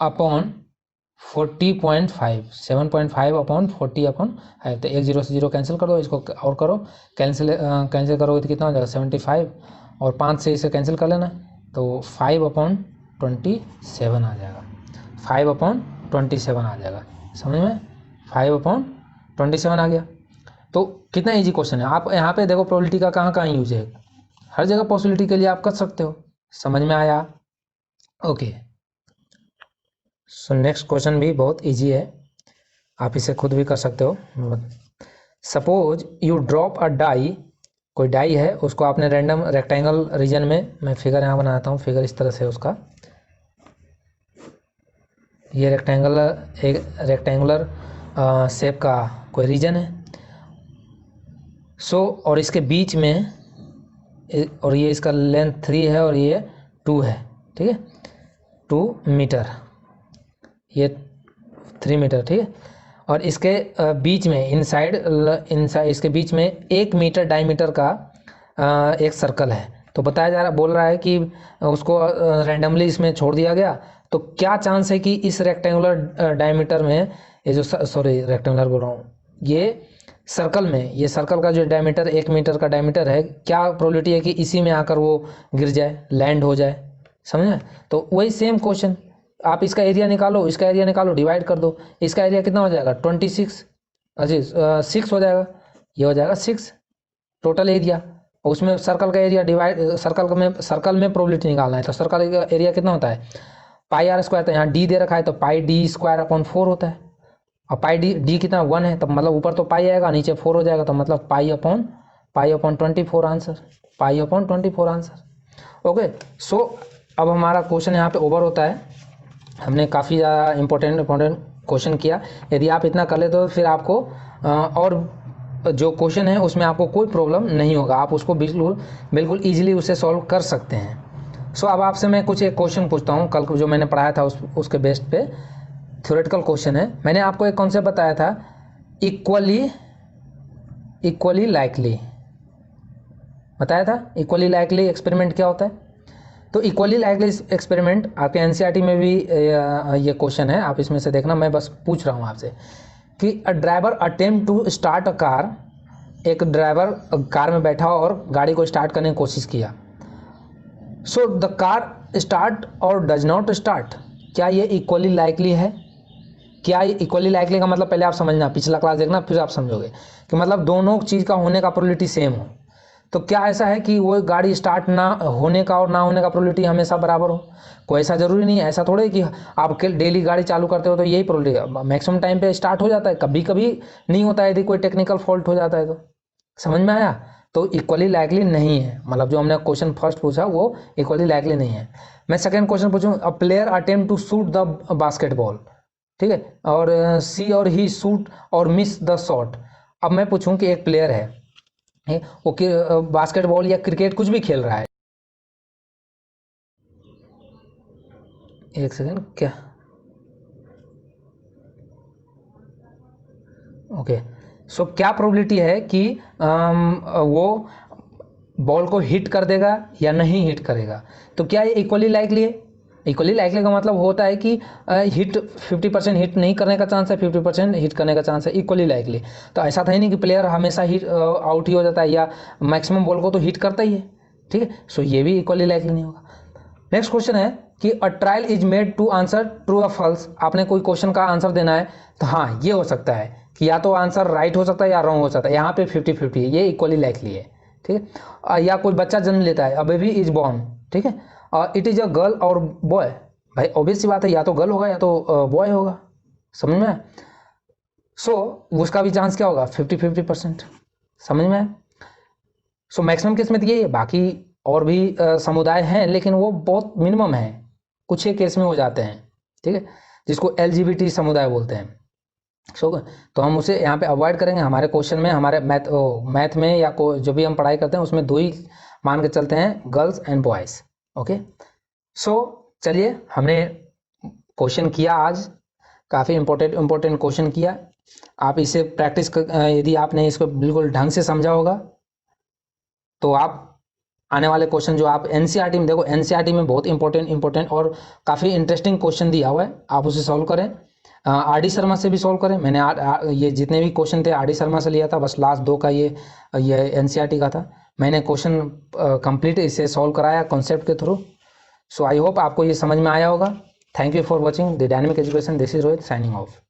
अपॉन 40.5, 7.5 अपॉन 40/5, तो 1 0 से 0 कैंसिल कर दो, इसको और करो, कैंसिल करोगे तो कितना हो जाएगा 75, और 5 से इसे कैंसिल कर लेना, तो 5/27 आ जाएगा, 5/27 आ जाएगा, समझ में, 5/27 आ गया. तो कितना इजी क्वेश्चन है. आप यहाँ पे देखो प्रोबेबिलिटी का कहाँ कहाँ यूज है, हर जगह पॉसिबिलिटी के लिए आप कर सकते हो. समझ में आया, ओके. सो नेक्स्ट क्वेश्चन भी बहुत इजी है, आप इसे खुद भी कर सकते हो. Suppose you drop a die, कोई डाई है, उसको आपने रैंडम रेक्टेंगल रीजन में, मैं फिगर यहाँ बनाता हूँ, फिगर इस तरह से उसका, ये रेक्टेंगुलर शेप का कोई रीजन है. सो और इसके बीच में, और ये इसका लेंथ 3 है और ये 2 है, ठीक है, 2 मीटर, ये 3 मीटर, ठीक है. और इसके बीच में इनसाइड इसके बीच में 1 मीटर डायमीटर का एक सर्कल है, तो बताया जा रहा बोल रहा है कि उसको रैंडमली इसमें छोड़ दिया गया, तो क्या चांस है कि इस रेक्टेंगुलर डायमीटर में ये जो सॉरी रेक्टेंगुलर बोल रहा हूँ, ये सर्कल में, ये सर्कल का जो डायमीटर 1 मीटर का डायमीटर है, क्या प्रोबेबिलिटी है कि इसी में आकर वो गिर जाए, लैंड हो जाए, समझ में? तो वही सेम क्वेश्चन, आप इसका एरिया निकालो, इसका एरिया निकालो, डिवाइड कर दो, इसका एरिया कितना हो जाएगा 26, अजी 6 हो जाएगा, ये हो जाएगा 6 टोटल एरिया। उसमें सर्कल का एरिया डिवाइड, सर्कल में प्रोबेबिलिटी निकालना है, तो सर्कल का एरिया कितना होता है पाई आर स्क्वायर, तो यहाँ डी दे रखा है तो पाई डी स्क्वायर अपॉन 4 होता है, और पाई डी कितना 1 है, तो मतलब ऊपर तो पाई आएगा, नीचे 4 हो जाएगा, तो मतलब pi upon 24 answer, pi upon 24 answer. Okay, so अब हमारा क्वेश्चन यहाँ पे ओवर होता है। हमने काफ़ी ज़्यादा इंपॉर्टेंट क्वेश्चन किया। यदि आप इतना कर ले तो फिर आपको और जो क्वेश्चन है उसमें आपको कोई प्रॉब्लम नहीं होगा, आप उसको बिल्कुल ईजिली उसे सॉल्व कर सकते हैं। सो अब आपसे मैं कुछ एक क्वेश्चन पूछता हूँ, कल जो मैंने पढ़ाया था उसके बेस्ट पे थ्योरेटिकल क्वेश्चन है। मैंने आपको एक कॉन्सेप्ट बताया था इक्वली लाइकली, बताया था इक्वली लाइकली एक्सपेरिमेंट क्या होता है। तो इक्वली लाइकली एक्सपेरिमेंट आपके एनसीईआरटी में भी ये क्वेश्चन है, आप इसमें से देखना, मैं बस पूछ रहा हूँ आपसे कि a driver attempt to start a car, एक ड्राइवर कार में बैठा और गाड़ी को स्टार्ट करने की कोशिश किया। सो द कार स्टार्ट और डज नॉट स्टार्ट, क्या ये इक्वली लाइकली है? क्या इक्वली लाइकली का मतलब पहले आप समझना, पिछला क्लास देखना फिर आप समझोगे कि मतलब दोनों चीज़ का होने का प्रोबेबिलिटी सेम हो। तो क्या ऐसा है कि वो गाड़ी स्टार्ट ना होने का और ना होने का प्रोबेबिलिटी हमेशा बराबर हो? कोई ऐसा ज़रूरी नहीं है। ऐसा थोड़े कि आप डेली गाड़ी चालू करते हो तो यही प्रोबेबिलिटी, मैक्सिमम टाइम पे स्टार्ट हो जाता है, कभी कभी नहीं होता है यदि कोई टेक्निकल फॉल्ट हो जाता है तो। समझ में आया? तो इक्वली लाइकली नहीं है, मतलब जो हमने क्वेश्चन फर्स्ट पूछा वो इक्वली लाइकली नहीं है। मैं सेकेंड क्वेश्चन पूछूँ, a player attempt to shoot the basketball, ठीक है, और सी और ही शूट और मिस द शॉट। अब मैं पूछूं कि एक प्लेयर है वो बास्केटबॉल या क्रिकेट कुछ भी खेल रहा है, एक सेकेंड, क्या, ओके, सो क्या प्रोबेबिलिटी है कि वो बॉल को हिट कर देगा या नहीं हिट करेगा? तो क्या ये इक्वली लाइकली है? इक्वली लाइकली का मतलब होता है कि हिट 50% हिट नहीं करने का चांस है, 50% हिट करने का चांस है, इक्वली लाइकली। तो ऐसा था ही नहीं कि प्लेयर हमेशा हिट आउट ही हो जाता है या मैक्सिमम बॉल को तो हिट करता ही है, ठीक है। सो ये भी इक्वली लाइकली नहीं होगा। नेक्स्ट क्वेश्चन है कि a trial is made to answer true और फॉल्स। आपने कोई क्वेश्चन का आंसर देना है तो हाँ ये हो सकता है कि या तो आंसर राइट हो सकता है या रॉन्ग हो सकता है, यहाँ पे 50-50 है, ये इक्वली लाइकली है, ठीक है। या कोई बच्चा जन्म लेता है, अ बेबी इज बॉर्न, ठीक है, इट इज अ गर्ल और बॉय, भाई ऑब्वियस सी बात है या तो गर्ल होगा या तो बॉय होगा, समझ में? सो उसका भी चांस क्या होगा 50-50%, समझ में? सो मैक्सिमम केस में तो ये, बाकी और भी समुदाय हैं लेकिन वो बहुत मिनिमम है, कुछ ही केस में हो जाते हैं, ठीक है, जिसको LGBT समुदाय बोलते हैं। सो तो हम उसे यहाँ पे अवॉइड करेंगे। हमारे क्वेश्चन में, हमारे मैथ में या जो भी हम पढ़ाई करते हैं उसमें 2 ही मान के चलते हैं, गर्ल्स एंड बॉयज़। ओके, सो चलिए, हमने क्वेश्चन किया आज, काफ़ी इंपॉर्टेंट क्वेश्चन किया। आप इसे प्रैक्टिस यदि आपने इसको बिल्कुल ढंग से समझा होगा तो आप आने वाले क्वेश्चन जो आप एनसीईआरटी में देखो, एनसीईआरटी में बहुत इंपॉर्टेंट और काफ़ी इंटरेस्टिंग क्वेश्चन दिया हुआ है, आप उसे सॉल्व करें। आर डी शर्मा से भी सॉल्व करें। मैंने ये जितने भी क्वेश्चन थे आर डी शर्मा से लिया था, बस लास्ट 2 का ये एनसीईआरटी का था। मैंने क्वेश्चन कंप्लीट इसे सॉल्व कराया कॉन्सेप्ट के थ्रू। सो आई होप आपको ये समझ में आया होगा। Thank you for watching the dynamic education. This is Rohit signing off.